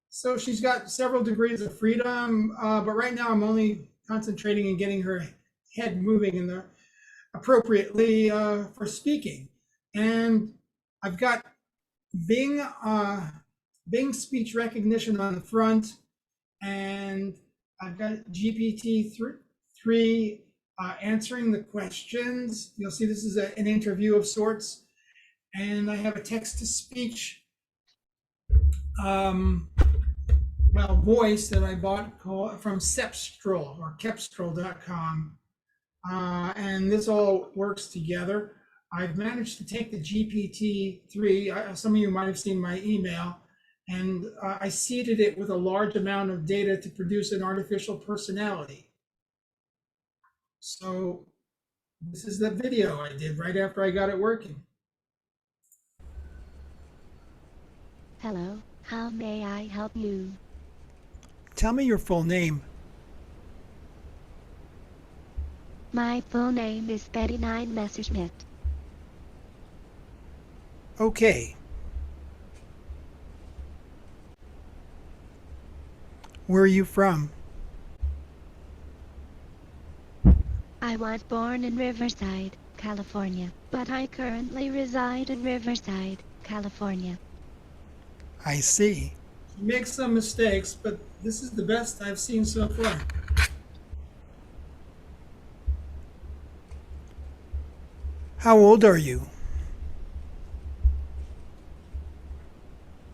so she's got several degrees of freedom, but right now I'm only concentrating on getting her head moving in the appropriately for speaking. And I've got Bing speech recognition on the front, and I've got GPT-3 answering the questions. You'll see this is an interview of sorts. and I have a text-to-speech voice that I bought from Cepstral or Kepstral.com. And this all works together. I've managed to take the GPT-3, some of you might have seen my email, and I seeded it with a large amount of data to produce an artificial personality. So this is the video I did right after I got it working. Hello, how may I help you? Tell me your full name. My full name is Betty Nine Messerschmidt. Okay. Where are you from? I was born in Riverside, California, but I currently reside in Riverside, California. I see. You make some mistakes, but this is the best I've seen so far. How old are you?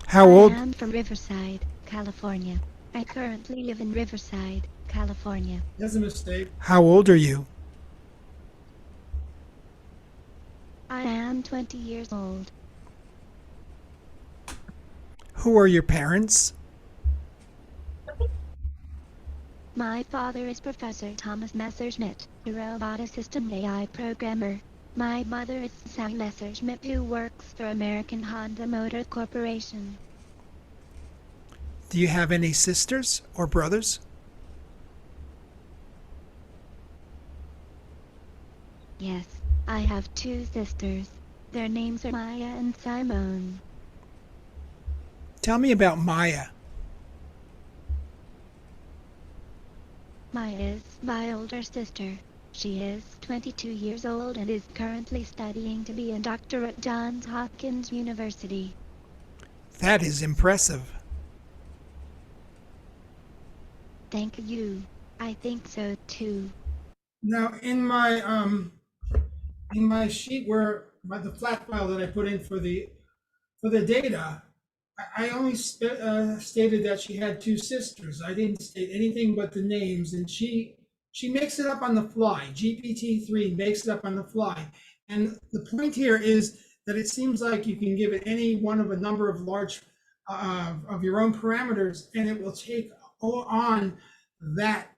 How old? I am from Riverside, California. I currently live in Riverside, California. That's a mistake. How old are you? I am 20 years old. Who are your parents? My father is Professor Thomas Messerschmidt, a roboticist and AI programmer. My mother is Sally Messerschmidt, who works for American Honda Motor Corporation. Do you have any sisters or brothers? Yes, I have two sisters. Their names are Maya and Simone. Tell me about Maya. Maya is my older sister. She is 22 years old and is currently studying to be a doctor at Johns Hopkins University. That is impressive. Thank you. I think so too. Now, in my sheet where the flat file that I put in for the data, I only stated that she had two sisters. I didn't state anything but the names, and she makes it up on the fly. GPT-3 makes it up on the fly. And the point here is that it seems like you can give it any one of a number of large of your own parameters, and it will take on that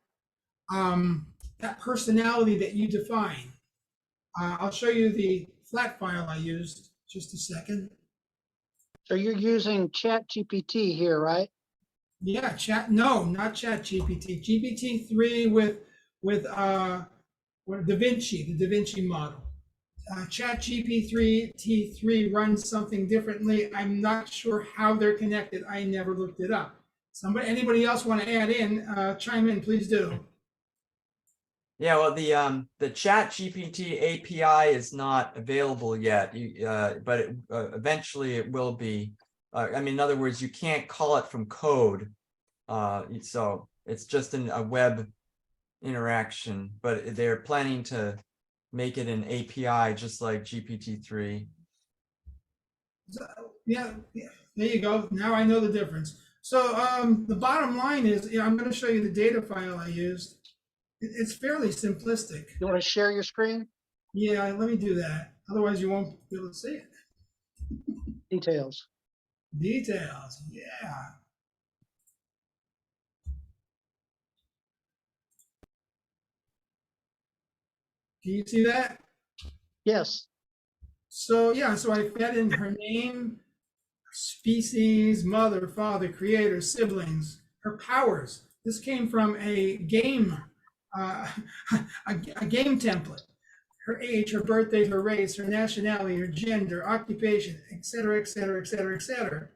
that personality that you define. I'll show you the flat file I used. Just a second. So you're using ChatGPT here, right? Yeah, no, not ChatGPT. GPT-3 with Da Vinci, the Da Vinci model. ChatGPT-3 runs something differently. I'm not sure how they're connected. I never looked it up. Anybody else want to add in? Chime in, please do. Yeah, well, the Chat GPT API is not available yet, but eventually it will be. I mean, in other words, you can't call it from code, so it's just a web interaction. But they're planning to make it an API just like GPT-3. Yeah, there you go. Now I know the difference. So the bottom line is, I'm going to show you the data file I used. It's fairly simplistic. You want to share your screen? Yeah, let me do that. Otherwise, you won't be able to see it. Details. Details, yeah. Can you see that? Yes. So yeah, so I fed in her name, species, mother, father, creator, siblings, her powers. This came from a game, a game template. Her age, her birthday, her race, her nationality, her gender, occupation, etc., etc., etc., etc.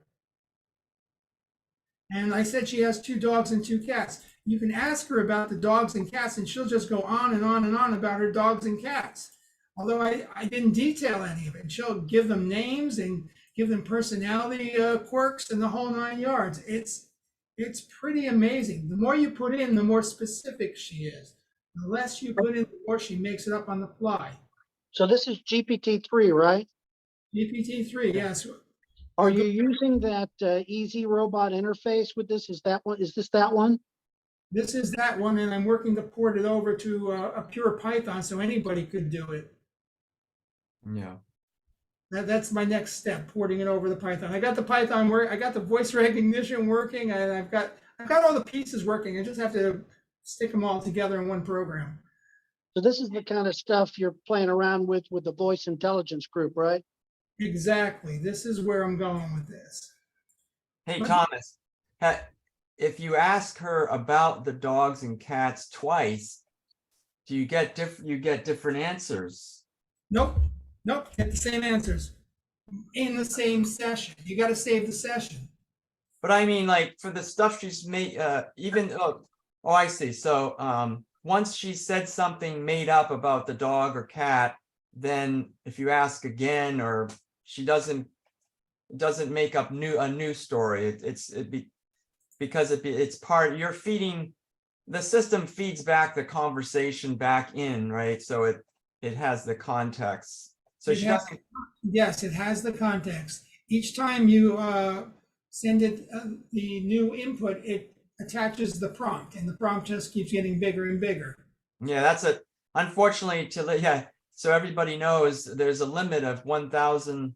And I said she has 2 dogs and 2 cats. You can ask her about the dogs and cats, and she'll just go on and on and on about her dogs and cats. Although I didn't detail any of it. She'll give them names and give them personality quirks and the whole 9 yards. It's pretty amazing. The more you put in, the more specific she is. The less you put in, the more she makes it up on the fly. So this is GPT-3, right? GPT-3, yes. Are you using that easy robot interface with this? Is that one? Is this that one? This is that one, and I'm working to port it over to a pure Python so anybody could do it. Yeah. That's my next step, porting it over to Python. I got the Python work. I got the voice recognition working, and I've got all the pieces working. I just have to stick them all together in one program. So this is the kind of stuff you're playing around with the voice intelligence group, right? Exactly. This is where I'm going with this. Hey, Thomas, if you ask her about the dogs and cats twice, do you get different answers? Nope. Get the same answers in the same session. You got to save the session. But I mean, like for the stuff she's made, I see. So once she said something made up about the dog or cat, then if you ask again, or she doesn't make up a new story, it's part, you're feeding, the system feeds back the conversation back in, right? So it has the context. So Yes, it has the context. Each time you send it the new input, it attaches the prompt, and the prompt just keeps getting bigger and bigger. Yeah, unfortunately, so everybody knows there's a limit of 1,000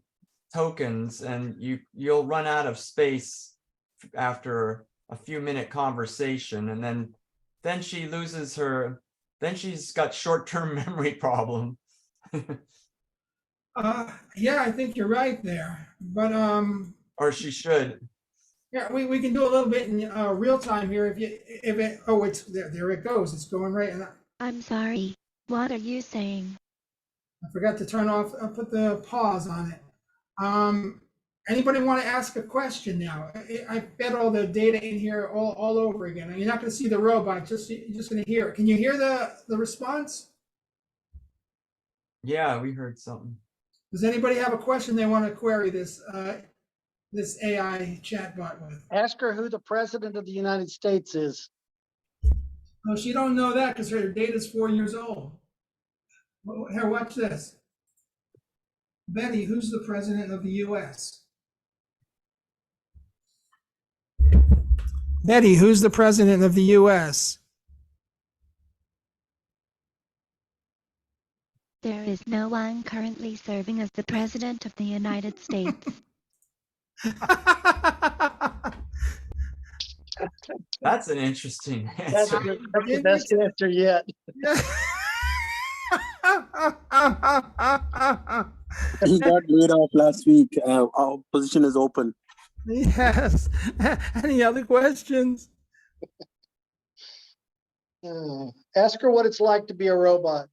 tokens, and you'll run out of space after a few minute conversation, and then she loses then she's got short-term memory problem. Yeah, I think you're right there, but or she should. Yeah, we can do a little bit in real time here. It's there it goes. It's going right. And I'm sorry. What are you saying? I forgot to turn off. Put the pause on it. Anybody want to ask a question now? I fed all the data in here all over again. You're not going to see the robot. You're just going to hear it. Can you hear the response? Yeah, we heard something. Does anybody have a question they want to query this AI chatbot with? Ask her who the president of the United States is. No, she don't know that because her data's 4 years old. Well, here, watch this. Betty, who's the president of the U.S.? Betty, who's the president of the U.S.? There is no one currently serving as the President of the United States. That's an interesting That's answer. the best answer yet. He got laid off last week. Our position is open. Yes. Any other questions? Ask her what it's like to be a robot.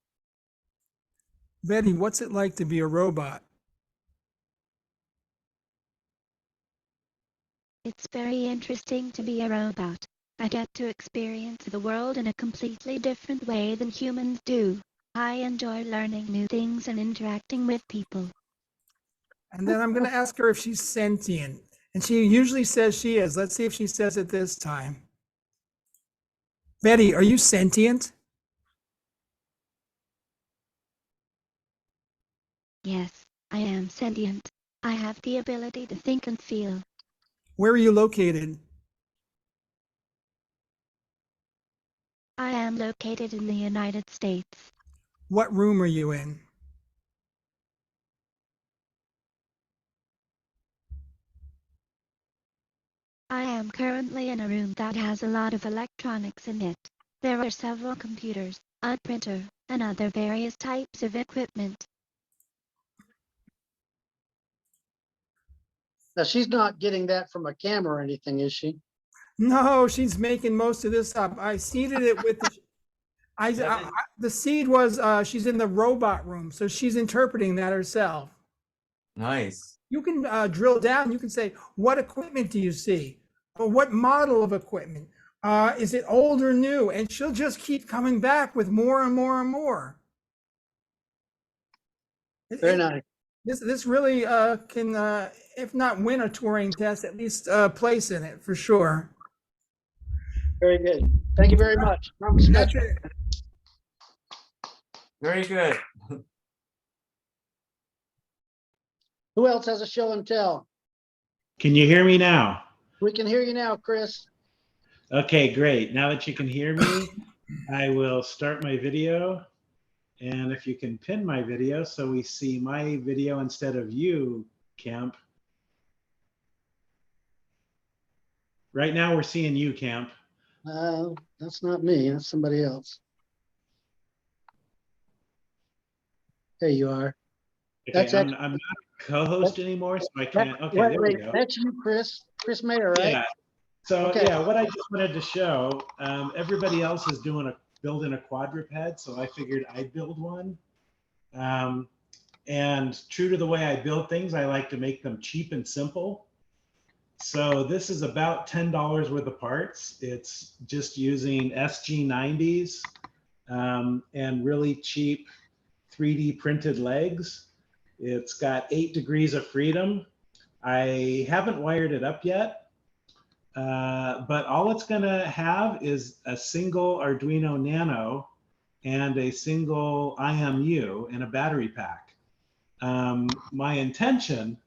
Betty, what's it like to be a robot? It's very interesting to be a robot. I get to experience the world in a completely different way than humans do. I enjoy learning new things and interacting with people. And then I'm going to ask her if she's sentient. And she usually says she is. Let's see if she says it this time. Betty, are you sentient? Yes, I am sentient. I have the ability to think and feel. Where are you located? I am located in the United States. What room are you in? I am currently in a room that has a lot of electronics in it. There are several computers, a printer, and other various types of equipment. Now, she's not getting that from a camera or anything, is she? No, she's making most of this up. I seeded it with the seed was she's in the robot room, so she's interpreting that herself. Nice. You can drill down. You can say, what equipment do you see? Or what model of equipment? Is it old or new? And she'll just keep coming back with more and more and more. Very nice. This really can, if not win a Turing test, at least place in it for sure. Very good. Thank you very much. That's it. Very good. Who else has a show and tell? Can you hear me now? We can hear you now, Chris. Okay, great. Now that you can hear me, I will start my video. And if you can pin my video so we see my video instead of you, Kemp. Right now we're seeing you, Kemp. That's not me, that's somebody else. There you are. Okay, That's I'm not a co-host anymore, so I can't. Okay, there we go. That's you, Chris Mayer, right? Yeah. So Okay. yeah, what I just wanted to show, everybody else is building a quadruped, so I figured I'd build one. And true to the way I build things, I like to make them cheap and simple. So this is about $10 worth of parts. It's just using SG90s and really cheap 3D printed legs. It's got 8 degrees of freedom. I haven't wired it up yet, but all it's gonna have is a single Arduino Nano and a single IMU and a battery pack. My intention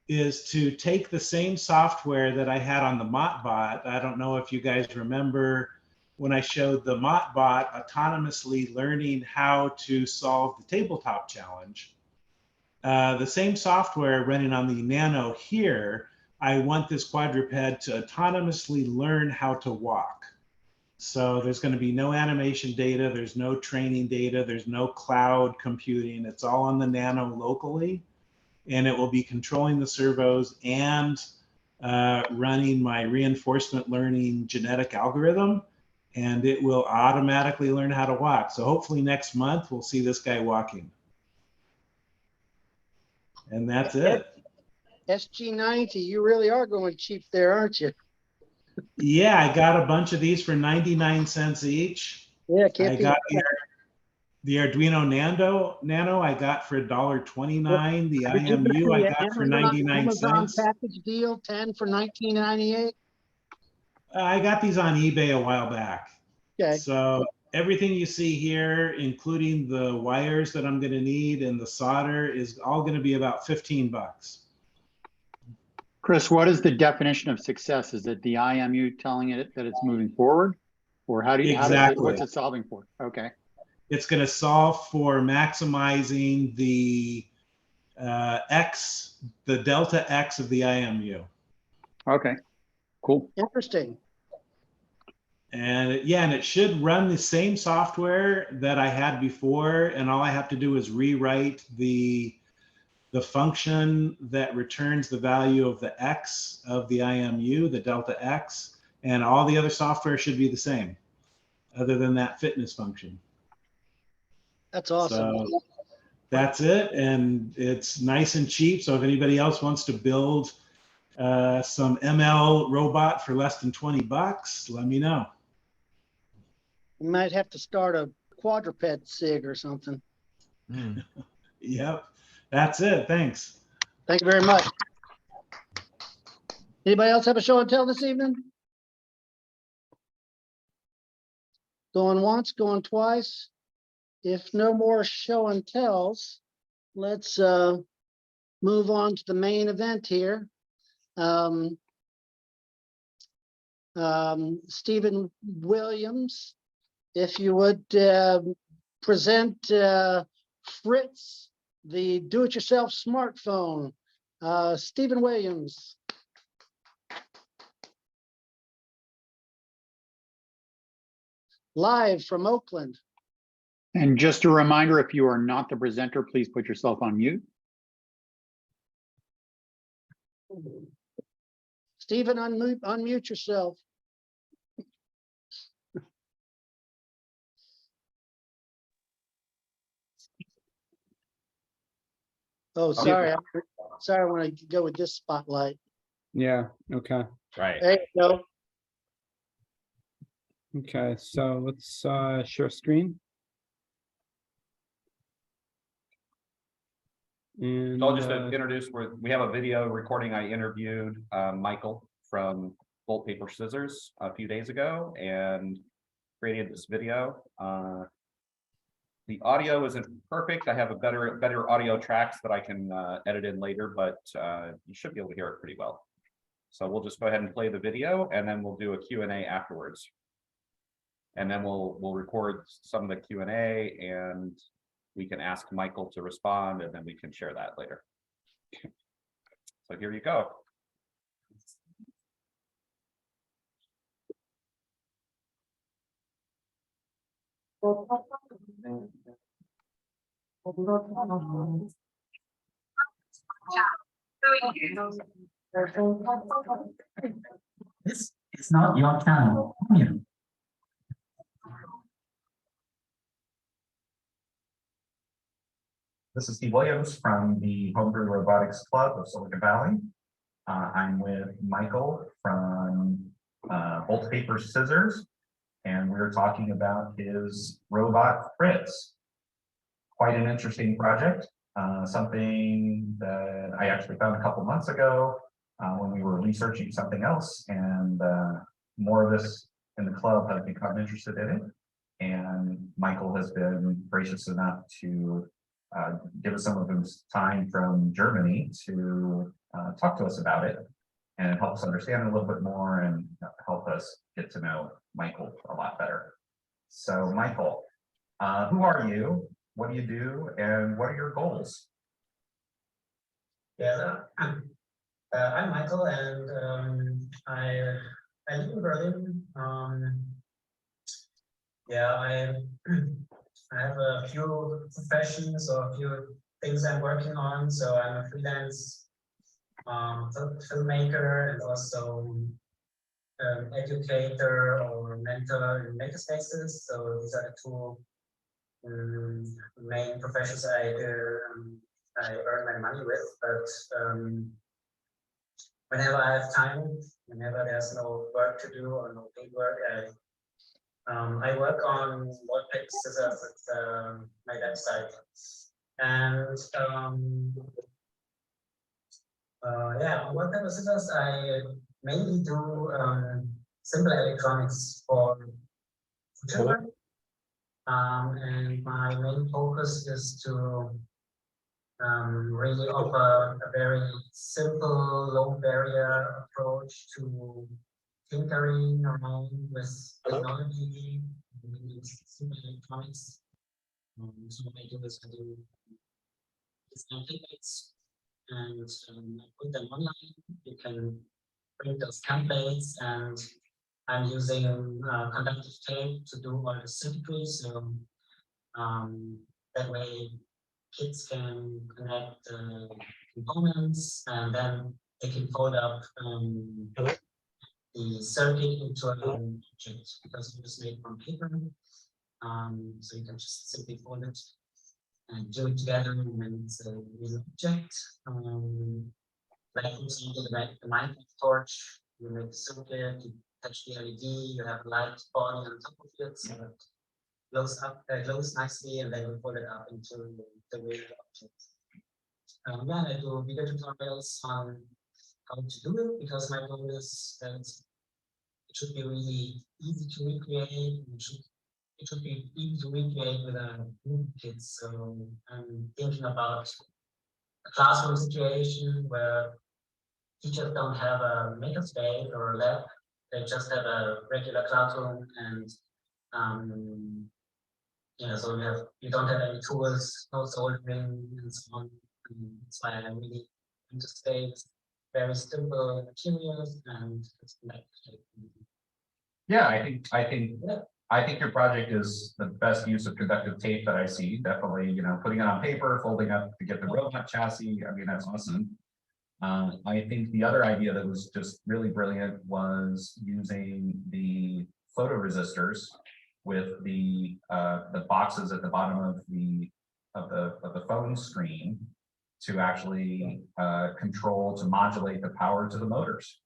is to take the same software that I had on the MottBot. I don't know if you guys remember when I showed the MottBot autonomously learning how to solve the tabletop challenge. The same software running on the Nano here, I want this quadruped to autonomously learn how to walk. So there's going to be no animation data, there's no training data, there's no cloud computing. It's all on the Nano locally, and it will be controlling the servos and running my reinforcement learning genetic algorithm, and it will automatically learn how to walk. So hopefully next month we'll see this guy walking. And that's it. SG90, you really are going cheap there, aren't you? Yeah, I got a bunch of these for 99 cents each. Yeah, I got the Arduino Nano I got for $1.29. The IMU I got for 99 Amazon cents. package deal, 10 for $19.98. I got these on eBay a while back. Okay. So everything you see here, including the wires that I'm going to need and the solder, is all going to be about 15 bucks. Chris, what is the definition of success? Is it the IMU telling it that it's moving forward? Or how do you, what's it solving for? Okay. It's going to solve for maximizing the X, the delta X of the IMU. Okay, cool. Interesting. And yeah, and it should run the same software that I had before, and all I have to do is rewrite the function that returns the value of the X of the IMU, the delta X, and all the other software should be the same, other than that fitness function. That's awesome. So that's it, and it's nice and cheap. So if anybody else wants to build some ML robot for less than 20 bucks, let me know. You might have to start a quadruped SIG or something. Yep, that's it. Thanks. Thank you very much. Anybody else have a show and tell this evening? Going once, going twice. If no more show and tells, let's move on to the main event here. Stephen Williams, if you would present Fritz, the do-it-yourself smartphone. Stephen Williams. Live from Oakland. And just a reminder, if you are not the presenter, please put yourself on mute. Stephen, unmute yourself. Oh, sorry. Sorry, I want to go with this spotlight. Yeah, okay. Right. There you go. Okay, so let's share screen. And So I'll just introduce, we have a video recording. I interviewed Michael from Bolt Paper Scissors a few days ago and created this video. The audio isn't perfect. I have a better audio tracks that I can edit in later, but you should be able to hear it pretty well. So we'll just go ahead and play the video, and then we'll do a Q&A afterwards. And then we'll record some of the Q&A, and we can ask Michael to respond, and then we can share that later. So here you go. This is not your channel. This is Steve Williams from the Homebrew Robotics Club of Silicon Valley. I'm with Michael from Bolt Paper Scissors, and we're talking about his robot Fritz. Quite an interesting project, something that I actually found a couple months ago when we were researching something else, and more of us in the club have become interested in it. And Michael has been gracious enough to give us some of his time from Germany to talk to us about it and help us understand it a little bit more and help us get to know Michael a lot better. So Michael, who are you? What do you do? And what are your goals? Yeah, I'm Michael, and I live in Berlin. Yeah, I have a few professions or a few things I'm working on. So I'm a freelance filmmaker and also educator or mentor in makerspaces. So these are the two main professions I earn my money with. But whenever I have time, whenever there's no work to do or no paid work, I work on Robotics as my website, and yeah, on Robotics I mainly do simple electronics for children, and my main focus is to really offer a very simple, low barrier approach to tinkering around with technology, simple electronics. So what I do is I do design templates and I put them online. You can print those templates, and I'm using conductive tape to do all the circuitry. So that way kids can connect components, and then they can fold up the circuit into an object, because it was made from paper. So you can just simply fold it and do it together, and then it's a real object. Like for example, the Minecraft torch, you make the circuit, you touch the LED, you have a light body on top of it, so it glows nicely, and then you fold it up into the real object. Then I do video tutorials on how to do it, because my goal is that it should be really easy to recreate. It should be easy to recreate with a group of kids. So I'm thinking about a classroom situation where teachers don't have a makerspace or a lab. They just have a regular classroom, and yeah, so you don't have any tools, no soldering and so on. That's why I really want to stay with very simple materials and Yeah, I think your project is the best use of conductive tape that I see. Definitely, you know, putting it on paper, folding up to get the robot chassis. I mean, that's awesome. I think the other idea that was just really brilliant was using the photoresistors with the boxes at the bottom of the phone screen to actually control, to modulate the power to the motors.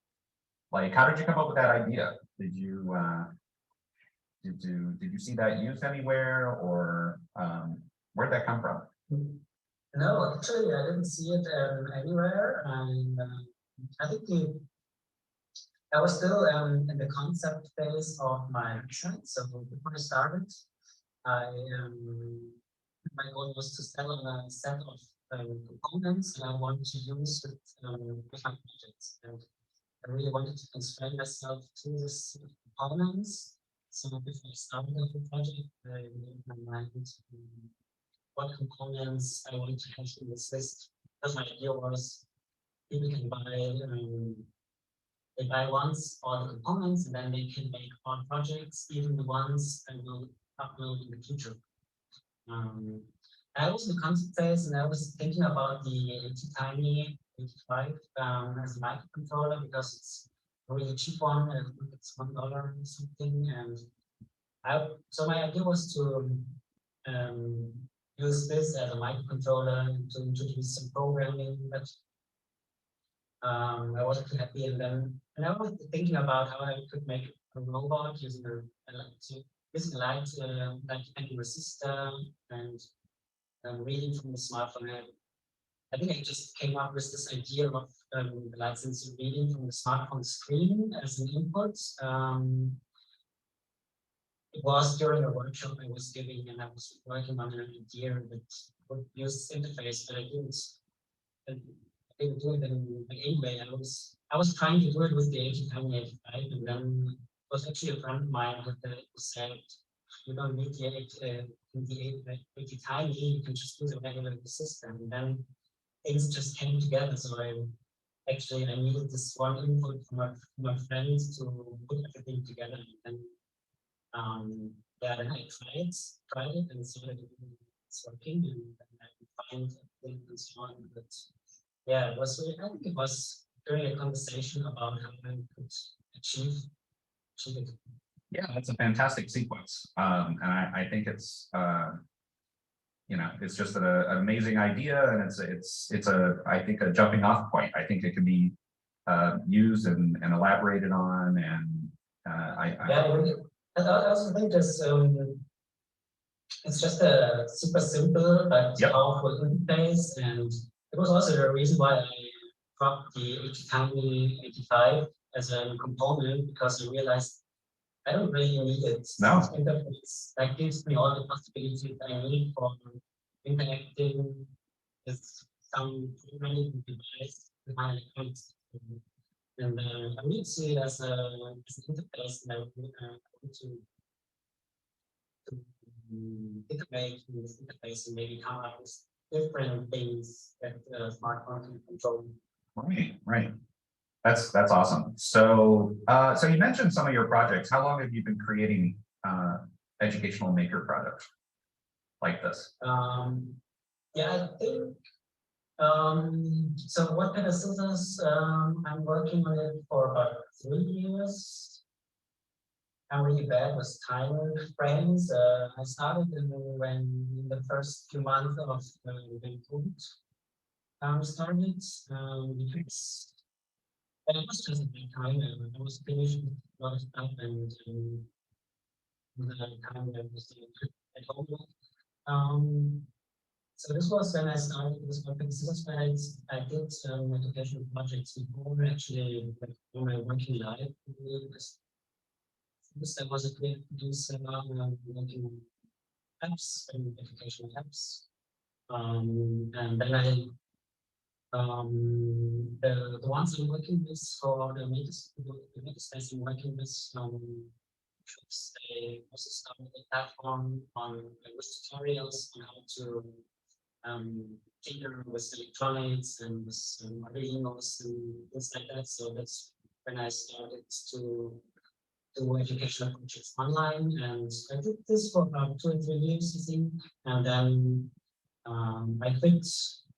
Like, how did you come up with that idea? Did you see that used anywhere, or where'd that come from? No, actually, I didn't see it anywhere. I think I was still in the concept phase of my website. So before I started, I My goal was to sell a set of components, and I wanted to use it with my projects. And I really wanted to constrain myself to this components. So before I started the project, I made my mind what components I wanted to have in this list. Because my idea was people can they buy once all the components, and then they can make all projects, even the ones I will upload in the future. I was in the concept phase, and I was thinking about the Tiny 85 as a microcontroller because it's a really cheap one. I think it's $1 or something. And so my idea was to use this as a microcontroller to introduce some programming, but I wasn't too happy. And I was thinking about how I could make a robot using using a light anti-resistor and reading from the smartphone. I think I just came up with this idea of the light sensor reading from the smartphone screen as an input. It was during a workshop I was giving, and I was working on an idea that would use this interface, but I didn't do it anyway. I was trying to do it with the 85, and then it was actually a friend of mine who said, you don't need the 80 tiny, you can just use a regular system. And then things just came together. So I needed this one input from my friends to put everything together. And then I tried it and saw that it's working, and I find everything and so on. But yeah, it was really, I think it was during a conversation about how I could achieve it. Yeah, that's a fantastic sequence. And I think it's it's just an amazing idea, and it's I think a jumping off point. I think it can be used and elaborated on, and I also think this it's just a super simple but powerful interface, and it was also the reason why I dropped the 85 as a component, because I realized I don't really need it. No. This interface that gives me all the possibilities I need for interacting with some programming device with my electronics. And I really see it as an interface that I want to integrate in this interface and maybe come up with different things that smartphone can control. Right. That's awesome. So so you mentioned some of your projects. How long have you been creating educational maker products like this? Yeah, I think so. What kind of systems? I'm working on it for about 3 years. I'm really bad with time frames. I started when in the first few months of the COVID started. Because it was just a big time. I was finished with a lot of stuff, and the time I was at home. So this was when I started this project. This was when I did educational projects before actually when my working life. First, I was a creative producer making apps and educational apps. And then the ones I'm working with for the makerspace I'm working with, they also started a platform on with tutorials on how to tinker with electronics and with Arduinos and things like that. So that's when I started to do educational projects online, and I did this for about 2 or 3 years, I think, and then I quit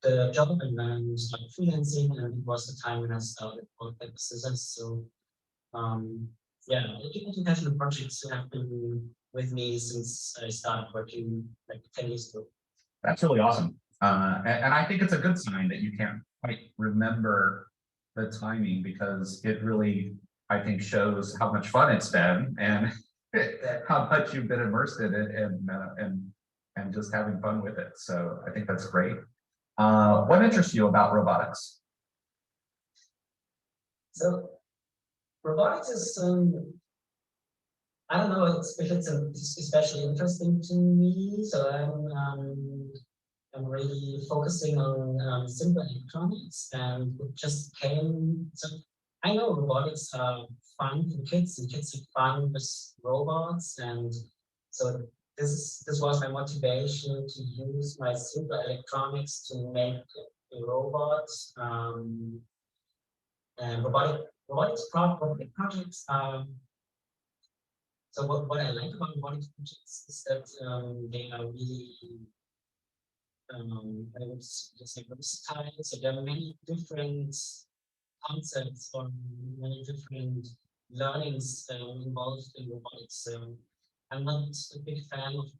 the job and then started freelancing, and it was the time when I started Robotics business. So yeah, educational projects have been with me since I started working like 10 years ago. That's really awesome. And I think it's a good sign that you can't quite remember the timing, because it really, I think, shows how much fun it's been and how much you've been immersed in it and just having fun with it. So I think that's great. What interests you about robotics? So robotics is I don't know if it's especially interesting to me, so I'm really focusing on simple electronics, and it just came. So I know robotics are fun for kids, and kids have fun with robots, and so this was my motivation to use my simple electronics to make a robot. And robotics projects. So what I like about robotics projects is that they are really I would just say versatile. So there are many different concepts or many different learnings involved in robotics. So I'm not a big fan of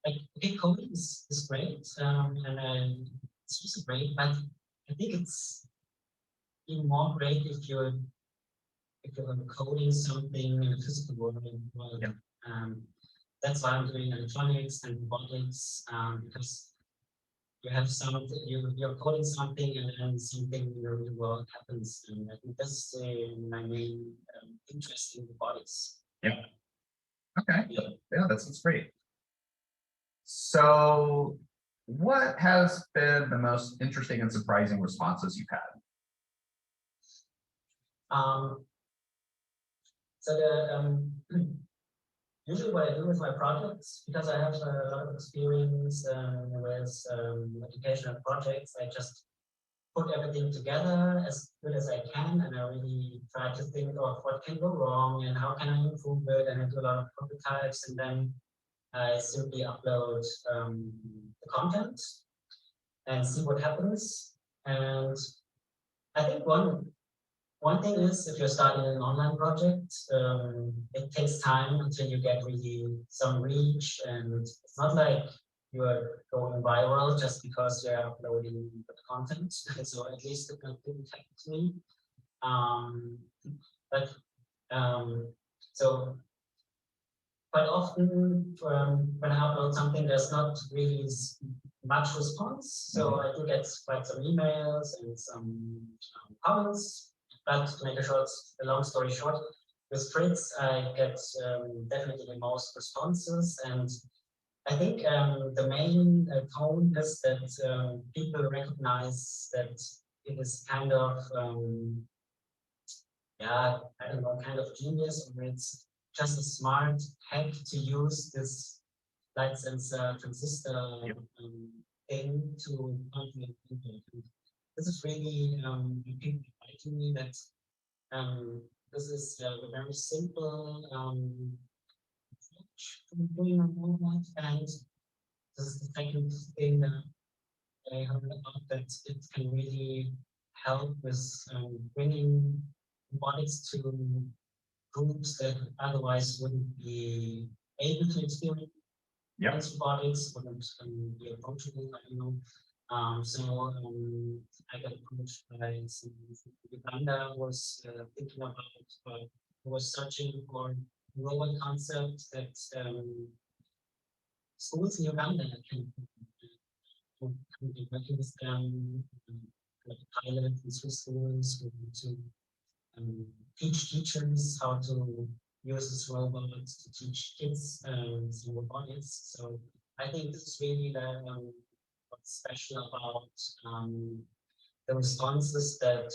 okay, coding is great, and it's also great, but I think it's even more great if you're coding something in the physical world. That's why I'm doing electronics and robotics, because you have something, you're coding something, and then something in the real world happens. And I think that's my main interest in robotics. Yeah. Okay. Yeah, that's great. So, what has been the most interesting and surprising responses you've had? So usually what I do with my projects, because I have a lot of experience with educational projects, I just put everything together as good as I can, and I really try to think of what can go wrong and how can I improve it, and I do a lot of prototypes, and then I simply upload the content and see what happens. And I think one thing is, if you're starting an online project, it takes time until you get really some reach, and it's not like you're going viral just because you're uploading the content. So at least it didn't happen to me. So quite often when I upload something, there's not really much response. So I do get quite some emails and some comments. But to make a long story short, with Fritz, I get definitely the most responses. And I think the main tone is that people recognize that it is kind of, I don't know, kind of genius, or it's just a smart hack to use this light sensor transistor thing to control people. This is really to me that this is a very simple approach to doing a robot, and this is the second thing that I heard about, that it can really help with bringing robotics to groups that otherwise wouldn't be able to experience robotics, wouldn't be approachable. I don't know. I got approached by some Uganda was thinking about, was searching for a robot concept that schools in Uganda can be working with them, like a pilot in Swiss schools to teach teachers how to use this robot to teach kids some robotics. So I think this is really what's special about the responses, that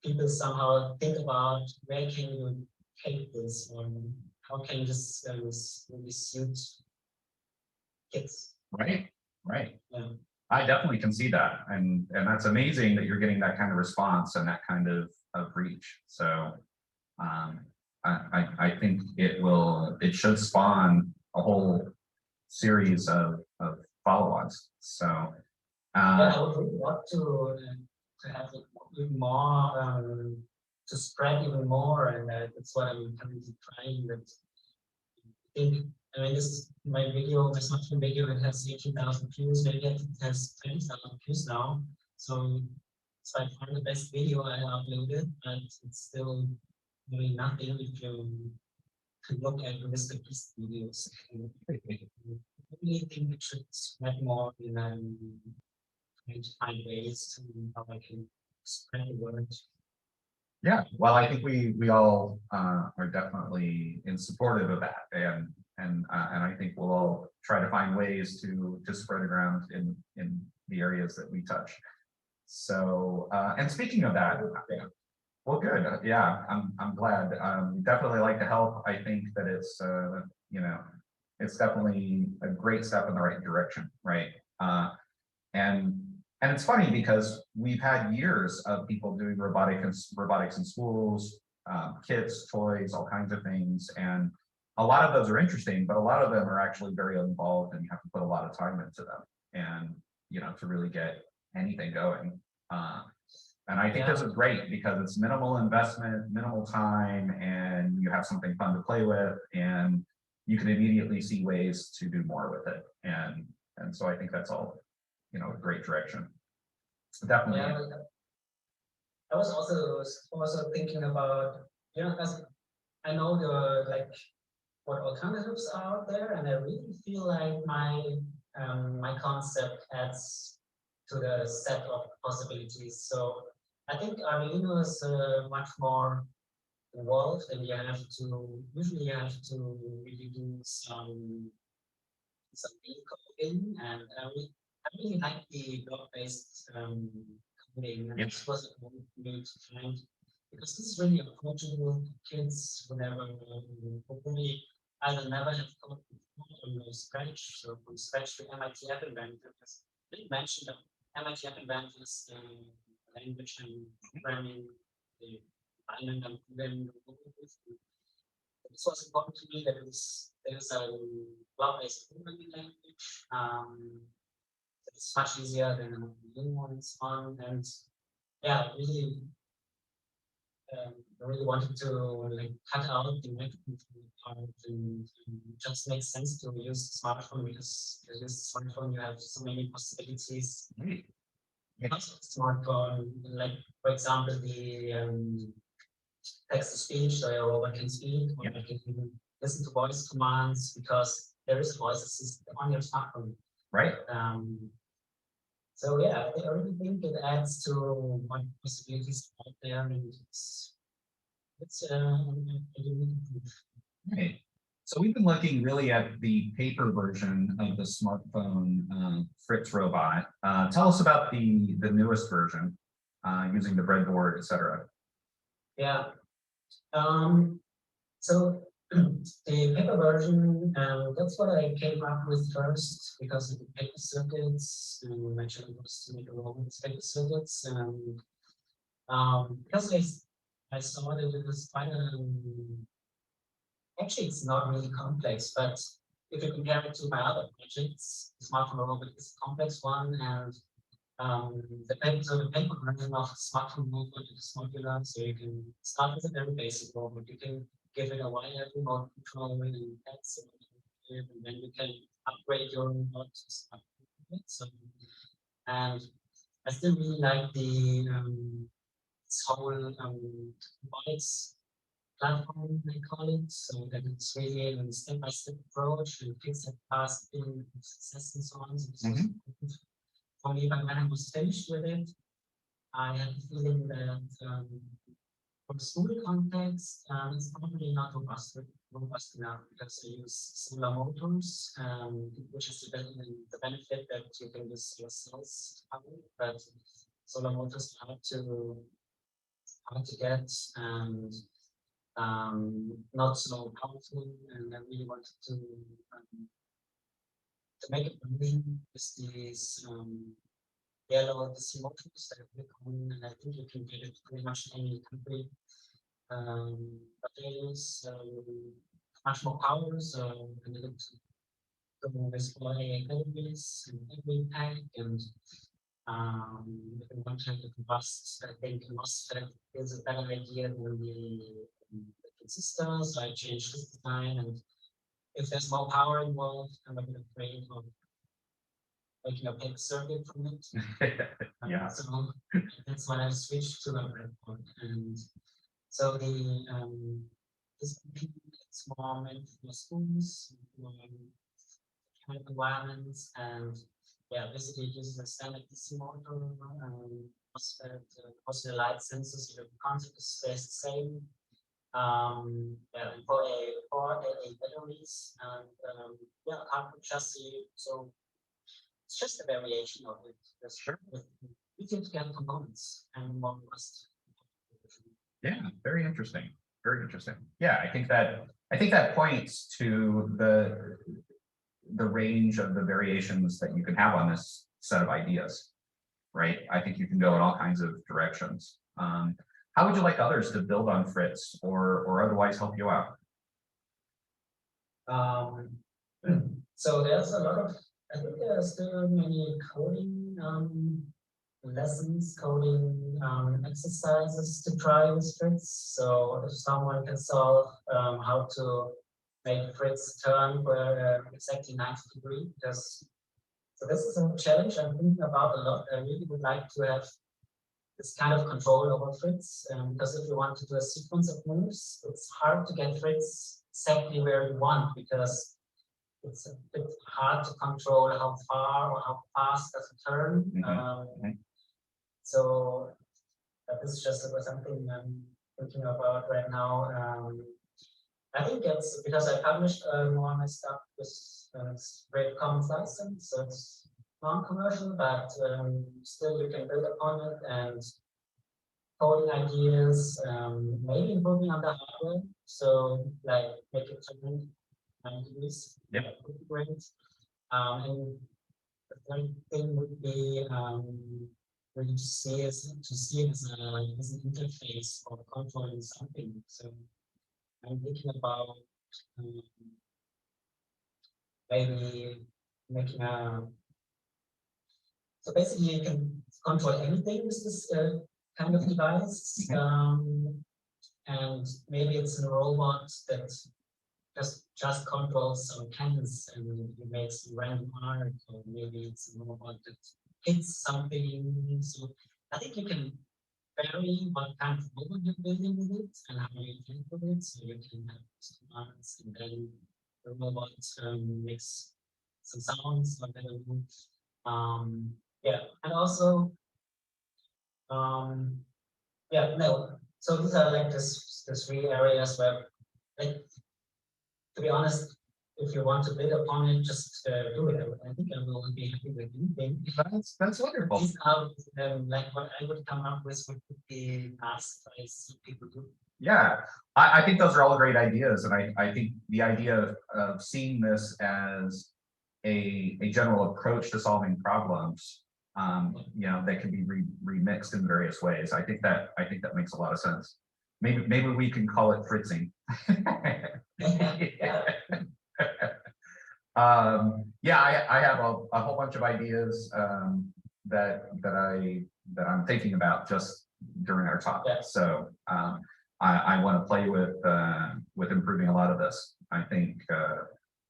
people somehow think about where can you take this, or how can this really suit kids. Right. Yeah. I definitely can see that, and that's amazing that you're getting that kind of response and that kind of reach. So I think it should spawn a whole series of follow-ons. So I would really want to have it even more, to spread even more, and that's what I'm currently trying. That I mean, this is my video, my smartphone video. It has 18,000 views. Maybe it has 20,000 views now. So it's by far the best video I uploaded, but it's still doing nothing if you look at the Mr. Beast videos. I really think it should spread more, and trying to find ways to how I can spread the word. Yeah, well, I think we all are definitely in supportive of that, and I think we'll all try to find ways to spread around in the areas that we touch. So and speaking of that, well, good. Yeah, I'm glad. Definitely like to help. I think that it's you know, it's definitely a great step in the right direction, right? And it's funny because we've had years of people doing robotics in schools, kits, toys, all kinds of things, and a lot of those are interesting, but a lot of them are actually very involved, and you have to put a lot of time into them, and to really get anything going. And I think this is great because it's minimal investment, minimal time, and you have something fun to play with, and you can immediately see ways to do more with it. And so I think that's all, a great direction. Definitely. Yeah, I was also thinking about, as I know what alternatives are out there, and I really feel like my concept adds to the set of possibilities. So I think Arduino is much more involved, and usually you have to really do some coding, and I really like the block-based coding, and this was a way for me to find, because this is really approachable to kids who hopefully either never have coded before or know Scratch. So from Scratch to MIT App Inventor, I didn't mention that MIT App Inventor is the language and programming, the environment I'm programming with. This was important to me that there's a block-based programming language. It's much easier than the new ones on, and yeah, I really wanted to cut out the microcontroller part, and it just makes sense to use the smartphone, because you use the smartphone, you have so many possibilities. Because of the smartphone, for example, the text-to-speech, so your robot can speak, or you can listen to voice commands, because there is a voice assistant on your smartphone. Right. So yeah, I really think it adds to what possibilities out there, and it's Right. So we've been looking really at the paper version of the smartphone Fritz robot. Tell us about the newest version using the breadboard, etc. Yeah. So the paper version, that's what I came up with first, because of the paper circuits, and my challenge was to make a robot with paper circuits, and because I saw that it was quite actually it's not really complex, but if you compare it to my other projects, the smartphone robot is a complex one, and the paper version of the smartphone robot is modular, so you can start with a very basic robot. You can give it a wired remote control and that's it, and then you can upgrade your robot to start with it. So, and I still really like the this whole robotics platform, they call it, so that it's really a step-by-step approach and fixed fast in success and so on. So this was important for me, but when I was finished with it, I had the feeling that for the school context, it's probably not robust enough, because I use solar motors, which is the benefit that you can use your cells, but solar motors are hard to get, and not so powerful, and I really wanted to make it working with these yellow DC motors that I click on, and I think you can get it pretty much in any country. But they use much more power, so I needed to display energies in every pack, and if you want to combust, I think MOSFET is a better idea than the transistor, so I changed this design, and if there's more power involved, I'm a bit afraid of making a paper circuit from it. Yeah. So that's when I switched to a breadboard, and so the this it's more meant for schools, kind of environments, and yeah, basically it uses a standard DC motor mostly light sensors. The concept stays the same. Yeah, for a batteries and yeah, output chassis. So it's just a variation of it. Sure. We can get components and more cost. Yeah, very interesting. Very interesting. Yeah, I think that points to the range of the variations that you can have on this set of ideas, right? I think you can go in all kinds of directions. How would you like others to build on Fritz or otherwise help you out? So there's a lot of, I think there are still many coding lessons, coding exercises to try with Fritz. So if someone can solve how to make Fritz turn for exactly 90 degrees, because so this is a challenge I'm thinking about a lot. I really would like to have this kind of control over Fritz, because if you want to do a sequence of moves, it's hard to get Fritz exactly where you want, because it's a bit hard to control how far or how fast does it turn. So this is just something I'm thinking about right now. I think it's because I published more of my stuff with Great Commons license, so it's non-commercial, but still you can build upon it and coding ideas, maybe improving on the hardware. So like make it turn 90 degrees. Yeah, would be great. And the third thing would be really to see it as an interface for controlling something. So I'm thinking about maybe making so basically you can control anything with this kind of device. And maybe it's a robot that just controls some cans and it makes random art, or maybe it's a robot that hits something. So I think you can vary what kind of robot you're building with it and how you think with it. So you can have some arts and then the robot makes some sounds, whatever. Yeah, and also yeah, no. So these are like the three areas where, like, to be honest, if you want to build upon it, just do it. I think I will be happy with anything. That's wonderful. These are like what I would come up with would be asked by some people do. Yeah, I think those are all great ideas. And I think the idea of seeing this as a general approach to solving problems, you know, that can be remixed in various ways. I think that makes a lot of sense. Maybe we can call it fritzing. Yeah, I have a whole bunch of ideas that I'm thinking about just during our talk. Yeah. So I want to play with improving a lot of this. I think,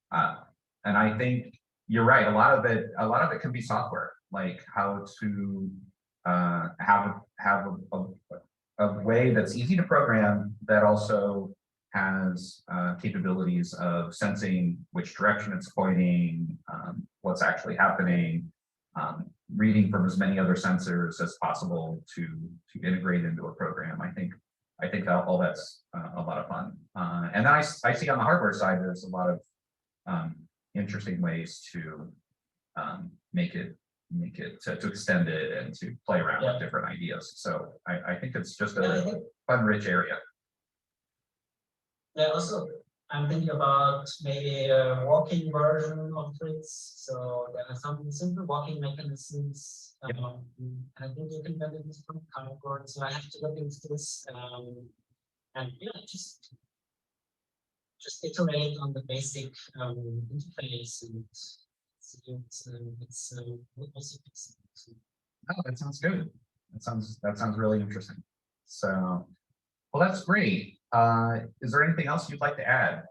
and I think you're right. A lot of it can be software, like how to have a way that's easy to program that also has capabilities of sensing which direction it's pointing, what's actually happening, reading from as many other sensors as possible to integrate into a program. I think that all that's a lot of fun. And then I see on the hardware side, there's a lot of interesting ways to make it to extend it and to play around with different ideas. So I think it's just a fun, rich area. Yeah, also I'm thinking about maybe a walking version of Fritz. So there are some simple walking mechanisms. And I think you can build it from cardboard. So I have to look into this. And yeah, just iterate on the basic interface and see it's also fixing. Oh, that sounds good. That sounds really interesting. So, well, that's great. Is there anything else you'd like to add?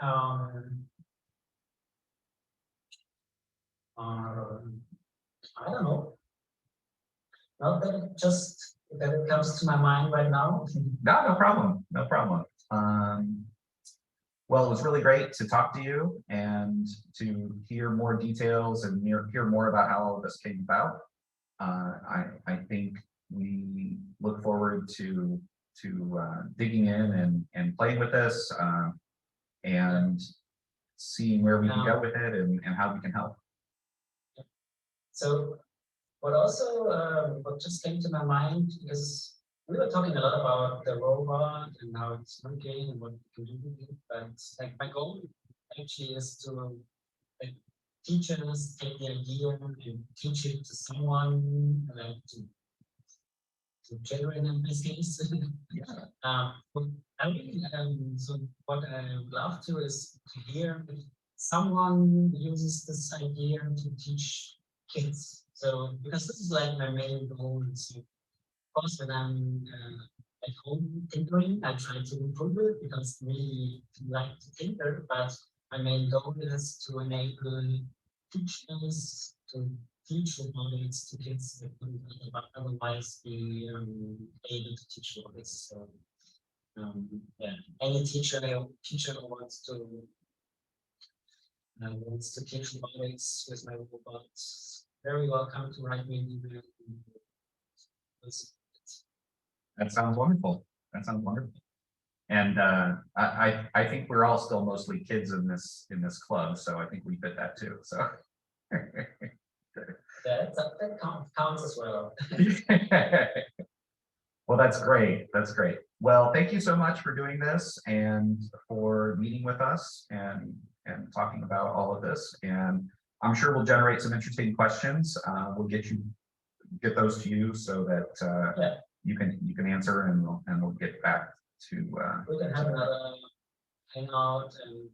I don't know. Not that it comes to my mind right now. No problem. No problem. Well, it was really great to talk to you and to hear more details and hear more about how all of this came about. I think we look forward to digging in and playing with this and seeing where we can go with it and how we can help. So what also what just came to my mind is we were talking a lot about the robot and how it's working and what we can do with it, but like my goal actually is to like teachers take the idea and teach it to someone like to children in this case. But I really, so what I would love to is to hear if someone uses this idea to teach kids. So because this is like my main goal. So of course, when I'm at home tinkering, I try to improve it because I really like to tinker. But my main goal is to enable teachers to teach robotics to kids that wouldn't otherwise be able to teach robotics. So yeah, any teacher who wants to teach robotics with my robots, very welcome to write me an email. That sounds wonderful. That sounds wonderful. And I think we're all still mostly kids in this club, so I think we fit that too. So that counts as well. Well, that's great. That's great. Well, thank you so much for doing this and for meeting with us and talking about all of this. And I'm sure we'll generate some interesting questions. We'll get those to you so that you can answer and we'll get back to. We can have another hangout and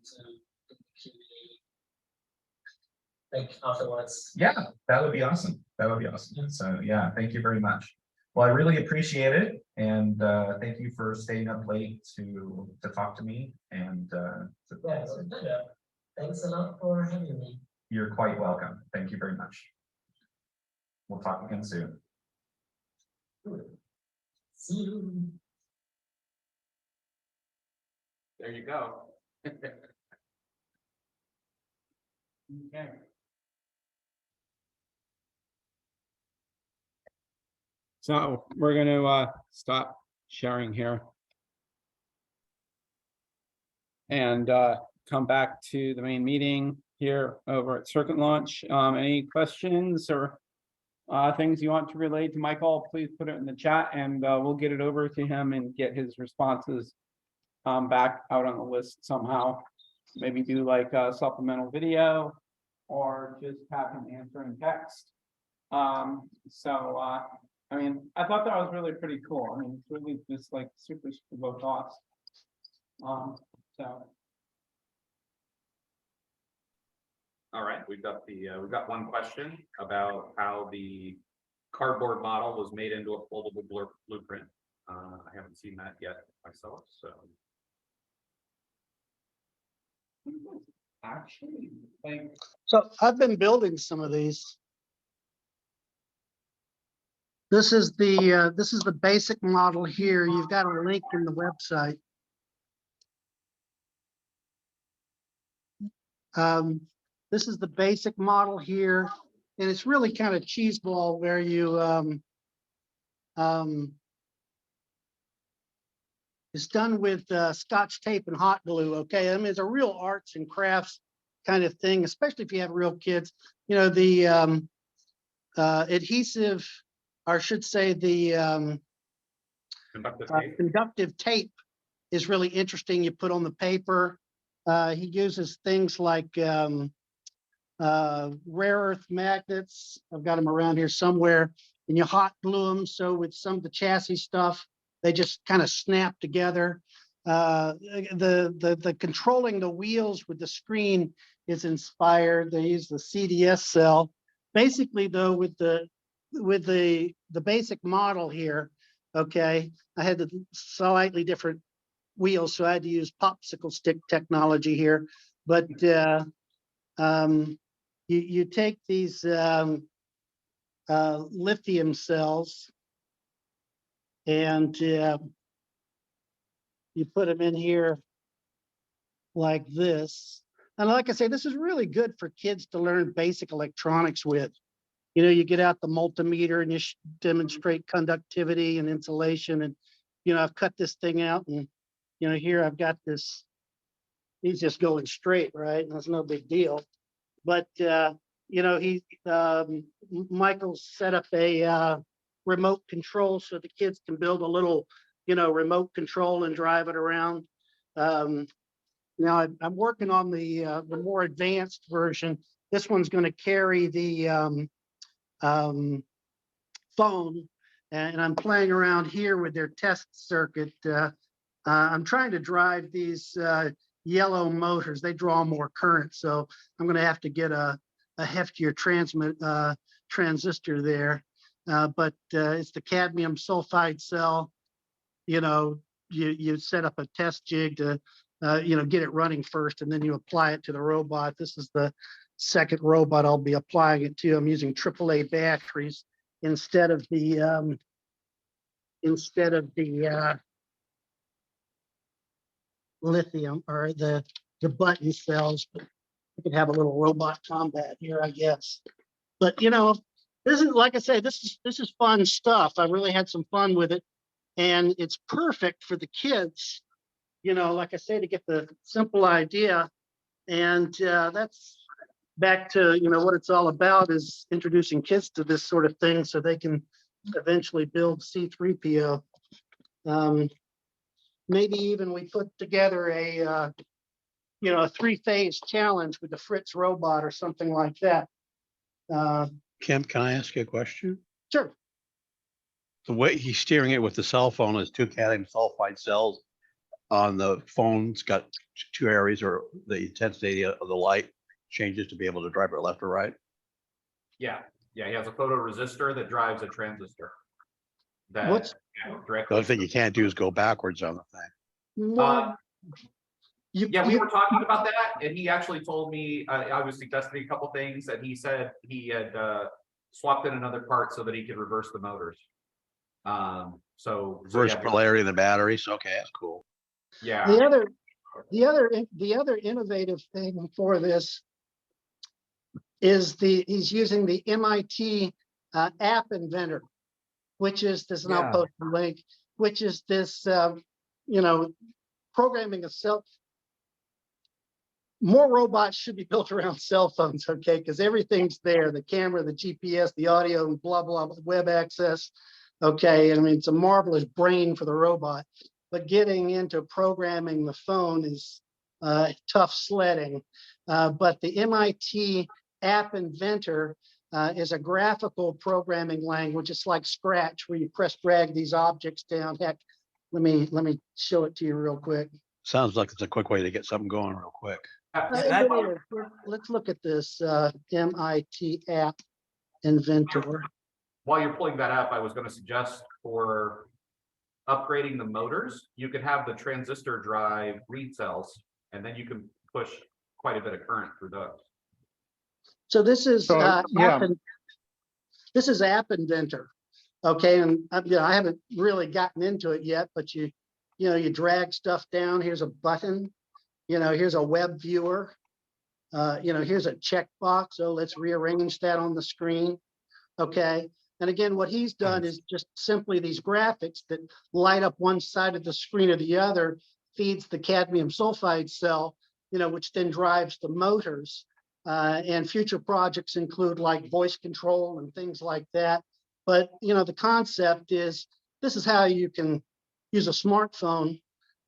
like afterwards. Yeah, that would be awesome. That would be awesome. So yeah, thank you very much. Well, I really appreciate it, and thank you for staying up late to talk to me. And yeah, it was a pleasure. Thanks a lot for having me. You're quite welcome. Thank you very much. We'll talk again soon. See you. There you go. Okay. So we're going to stop sharing here and come back to the main meeting here over at Circuit Launch. Any questions or things you want to relate to Michael, please put it in the chat and we'll get it over to him and get his responses back out on the list somehow. Maybe do like a supplemental or just have him answer in text. I mean, I thought that was really pretty cool. I mean, it's really just like super low cost. All right, we've got one question about how the cardboard model was made into a foldable blueprint. I haven't seen that yet myself, so. Actually, like, So I've been building some of these. This is the basic model here. You've got a link in the website. This is the basic model here, and it's really kind of cheese ball where you it's done with Scotch tape and hot glue. Okay, I mean it's a real arts and crafts kind of thing, especially if you have real kids. You know, the adhesive, or I should say the conductive tape is really interesting. You put on the paper. He uses things like rare earth magnets. I've got them around here somewhere, and you hot glue them. So with some of the chassis stuff, they just kind of snap together. The controlling the wheels with the screen is inspired. They use the CDS cell. Basically, though, with the basic model here, okay, I had the slightly different wheels, so I had to use popsicle stick technology here. But you take these lithium cells and you put them in here like this. And like I say, this is really good for kids to learn basic electronics with. you get out the multimeter and you demonstrate conductivity and insulation. And, I've cut this thing out and, here I've got this, he's just going straight, right? And that's no big deal. But, Michael set up a remote control so the kids can build a little, remote control and drive it around. Now I'm working on the more advanced version. This one's going to carry the phone, and I'm playing around here with their test circuit. I'm trying to drive these yellow motors. They draw more current, so I'm going to have to get a heftier transistor there. But it's the cadmium sulfide cell. You set up a test jig to get it running first, and then you apply it to the robot. This is the second robot I'll be applying it to. I'm using AAA batteries instead of the lithium or the button cells. But you could have a little robot combat here, I guess. But this is, like I say, this is fun stuff. I really had some fun with it, and it's perfect for the kids. Like I say, to get the simple idea, and that's back to what it's all about, is introducing kids to this sort of thing so they can eventually build C3PO. Maybe even we put together a 3-phase challenge with the Fritz robot or something like that. Kim, can I ask you a question? Sure. The way he's steering it with the cell phone is 2 cadmium sulfide cells on the phone's got 2 areas, or the intensity of the light changes to be able to drive it left or right. Yeah, he has a photoresistor that drives a transistor. What's The directly. only thing you can't do is go backwards on the thing. We were talking about that, and he actually told me, I was suggesting a couple things, and he said he had swapped in another part so that he could reverse the motors. Reverse polarity in the batteries. Okay, that's cool. Yeah. The other innovative thing for this is he's using the MIT app inventor, which is this, and I'll post the link, which is this, programming a more robots should be built around cell phones, okay? Because everything's there, the camera, the GPS, the audio, and blah, blah, web access, okay? I mean, it's a marvelous brain for the robot, but getting into programming the phone is tough sledding. But the MIT app inventor is a graphical programming language. It's like Scratch, where you press drag these objects down. Heck, let me show it to you real quick. Sounds like it's a quick way to get something going real quick. Let's look at this MIT app inventor. While you're pulling that up, I was going to suggest for upgrading the motors, you could have the transistor drive read cells, and then you can push quite a bit of current through those. So this is this is App Inventor, okay? And I haven't really gotten into it yet, but you drag stuff down. Here's a button. Here's a web viewer. Here's a checkbox. So let's rearrange that on the screen. Okay. And again, what he's done is just simply these graphics that light up one side of the screen or the other, feeds the cadmium sulfide cell, which then drives the motors. And future projects include like voice control and things like that. But, the concept is this is how you can use a smartphone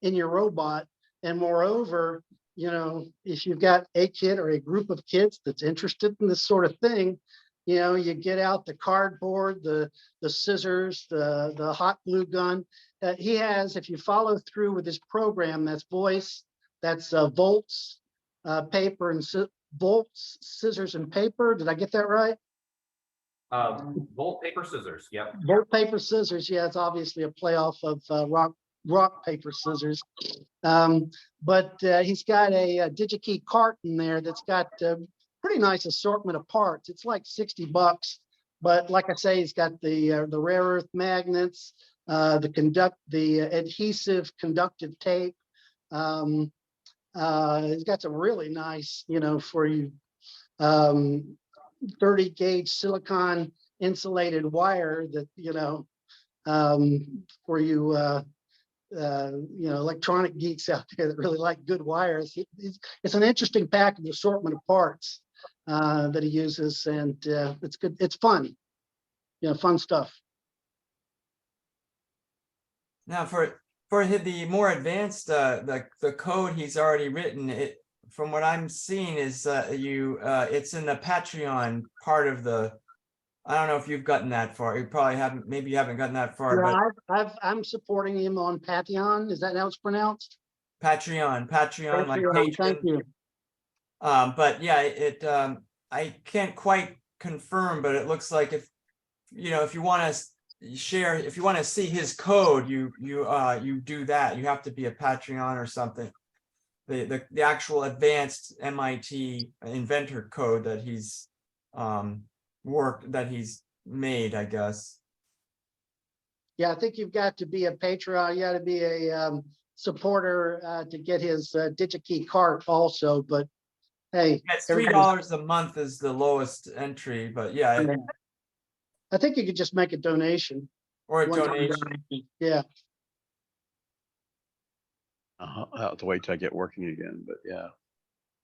in your robot. And moreover, if you've got a kid or a group of kids that's interested in this sort of thing, you get out the cardboard, the scissors, the hot glue gun. He has, if you follow through with his program, that's voice, that's volts, paper, and volts, scissors, and paper. Did I get that right? Volt, paper, scissors. Yep. Volt, paper, scissors. Yeah, it's obviously a playoff of rock, paper, scissors. But he's got a DigiKey cart in there that's got pretty nice assortment of parts. It's like $60, but like I say, he's got the rare earth magnets, the adhesive conductive tape. He's got some really nice, for you, 30 gauge silicon insulated wire that, for you, electronic geeks out there that really like good wires. It's an interesting package assortment of parts that he uses, and it's good. It's fun, fun stuff. Now for the more advanced the code he's already written, it from what I'm seeing is it's in the Patreon part of the. I don't know if you've gotten that far. You probably haven't. Maybe you haven't gotten that far. Yeah, but I'm supporting him on Patreon. Is that how it's pronounced? Patreon, like Patreon, thank you. But yeah, I can't quite confirm, but it looks like if you want to share, if you want to see his code, you do that. You have to be a Patreon or something. The actual advanced MIT inventor code that he's made, I guess. Yeah, I think you've got to be a Patreon. You got to be a supporter to get his DigiKey cart also. But hey, it's $3 a month is the lowest entry. But yeah, I think you could just make a donation. Or a donation. Yeah. I'll have to wait till I get working again, but yeah.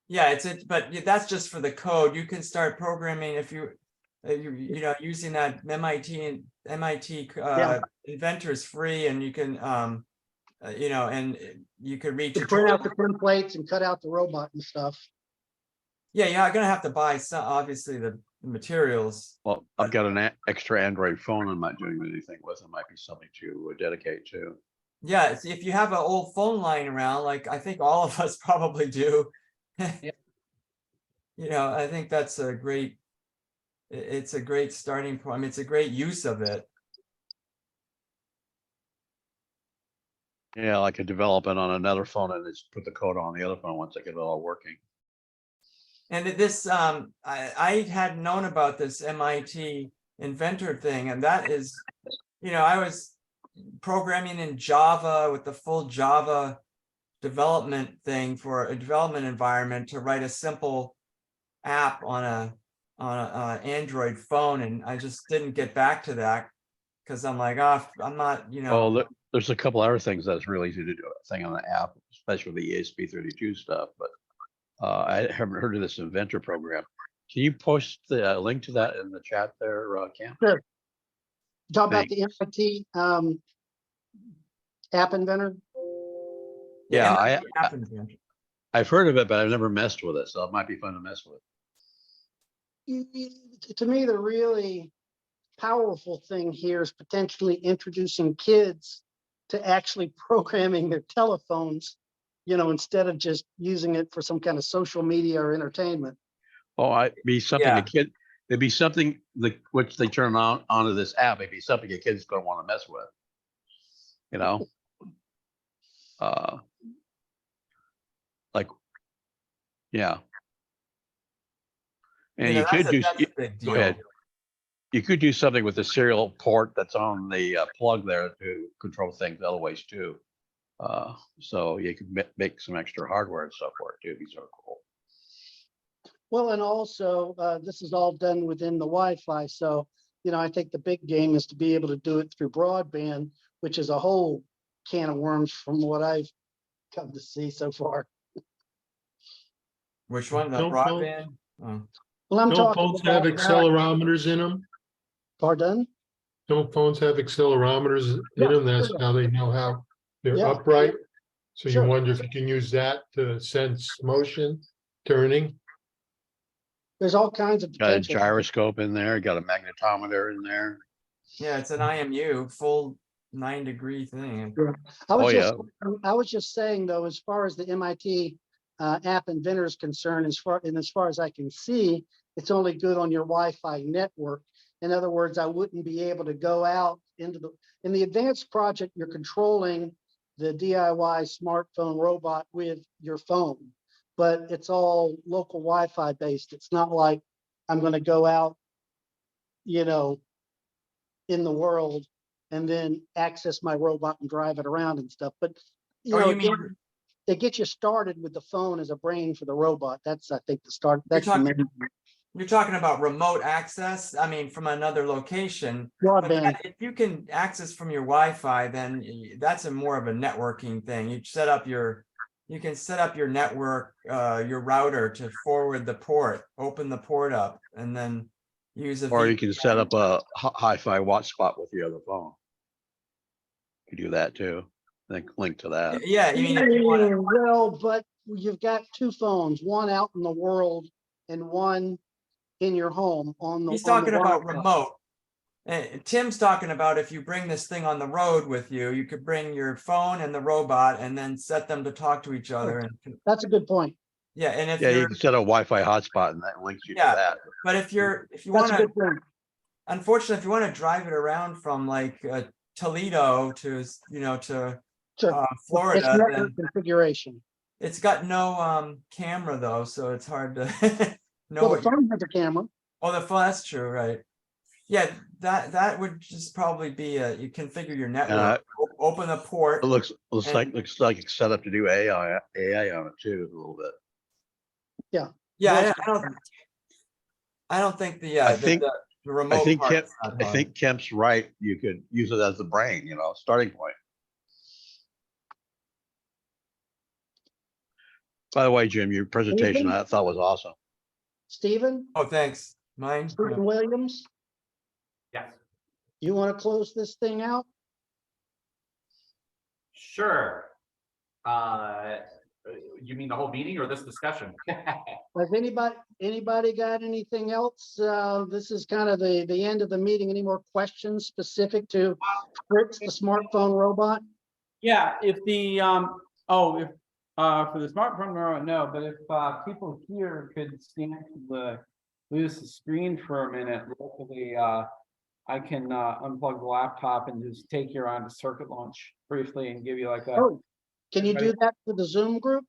Yeah, but that's just for the code. You can start programming if you using that MIT inventor is free, and you can and you could reach. You print out the templates and cut out the robot and stuff. Yeah, you're gonna have to buy some, obviously, the materials. Well, I've got an extra Android phone I'm not doing anything with. It might be something to dedicate to. Yeah, if you have an old phone lying around, like I think all of us probably do. I think that's a great. It's a great starting point. I mean, it's a great use of it. Yeah, I could develop it on another phone and just put the code on the other phone once I get it all working. And this, I had known about this MIT inventor thing, and that is, I was programming in Java with the full Java development thing for a development environment to write a simple app on a Android phone, and I just didn't get back to that because I'm like, I'm not, Oh, there's a couple other things that's really easy to do a thing on the app, especially with the ESP32 stuff. But I haven't heard of this inventor program. Can you post the link to that in the chat there, Cam? Sure. Talk about the MIT app inventor. Yeah, I've heard of it, but I've never messed with it, so it might be fun to mess with. To me, the really powerful thing here is potentially introducing kids to actually programming their telephones, instead of just using it for some kind of social media or entertainment. Oh, it'd be something it'd be something which they turn onto this app. It'd be something a kid's gonna want to mess with. Yeah. And you could do, go ahead. You could do something with the serial port that's on the plug there to control things other ways too. So you could make some extra hardware and stuff for it too. These are cool. Well, and also this is all done within the Wi-Fi. So, I think the big game is to be able to do it through broadband, which is a whole can of worms from what I've come to see so far. Which one? The Don't broadband? Well, I'm Don't talking phones have accelerometers in them? Pardon? Don't phones have accelerometers in them? That's how they know how they're Yeah. upright. So Sure. you wonder if you can use that to sense motion, turning. There's all kinds of Got a potential. gyroscope in there, got a magnetometer in there. Yeah, it's an IMU, full 9-degree thing. I was just saying though, as far as the MIT app inventor is concerned, as far as I can see, it's only good on your Wi-Fi network. In other words, I wouldn't be able to go out in the advanced project. You're controlling the DIY smartphone robot with your phone, but it's all local Wi-Fi based. It's not like I'm going to go out, in the world and then access my robot and drive it around and stuff. But again, they get you started with the phone as a brain for the robot. That's, I think, the start. That's the main. you're talking about remote access, I mean, from another location. But Broadband. if you can access from your Wi-Fi, then that's a more of a networking thing. You can set up your network, your router to forward the port, open the port up, and then use a Or you can set VPN. up a hi-fi hotspot with your other phone. You do that too. Link to that. Yeah, you mean if you want to, Well, but you've got two phones, one out in the world and one in your home on the. he's on the talking about Wi-Fi. remote. Tim's talking about if you bring this thing on the road with you, you could bring your phone and the robot and then set them to talk to each other. And That's a good point. yeah, and if Yeah, you you're, can set a Wi-Fi hotspot and that links you to yeah, that. but if you That's want a to, good point. unfortunately, if you want to drive it around from like Toledo to, to Sure. It's Florida, network then configuration. it's got no camera though, so it's hard to know Well, the what you're. phone has a camera. Oh, the phone, that's true, right? Yeah, that would just probably be you configure your network, open the port. It looks and- like it's set up to do AI on it too, a little bit. Yeah. Yeah, I don't think the the remote I think part Kemp, is that I hard. think Kemp's right. You could use it as the brain, starting point. By the way, Jim, your presentation I thought was awesome. Stephen? Oh, thanks. Mine. Stephen Williams, Yes. you want to close this thing out? Sure. You mean the whole meeting or this discussion? Has anybody got anything else? This is kind of the end of the meeting. Any more questions specific to Fritz, the smartphone robot? Yeah, if the, for the smartphone, no, but if, people here could stand lose the screen for a minute, luckily, I can, unplug the laptop and just take you around to circuit launch briefly and give you like a. Oh, can you do that for the Zoom group?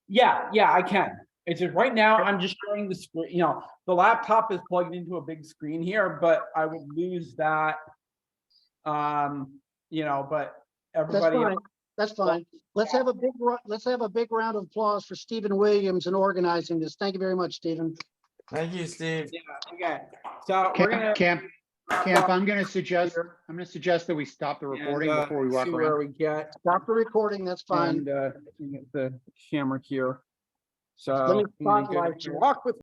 Yeah, I can. It's just right now, I'm just showing the screen, the laptop is plugged into a big screen here, but I would lose that. But everybody. That's fine. Let's have a big round of applause for Stephen Williams and organizing this. Thank you very much, Stephen. Thank you, Steve. Yeah, okay. So we're gonna. Camp, I'm gonna suggest that we stop the recording before we walk see around. where we get. Stop the recording, that's fine. And, get the camera here. So. Let me I'm gonna spotlight get- you. Walk with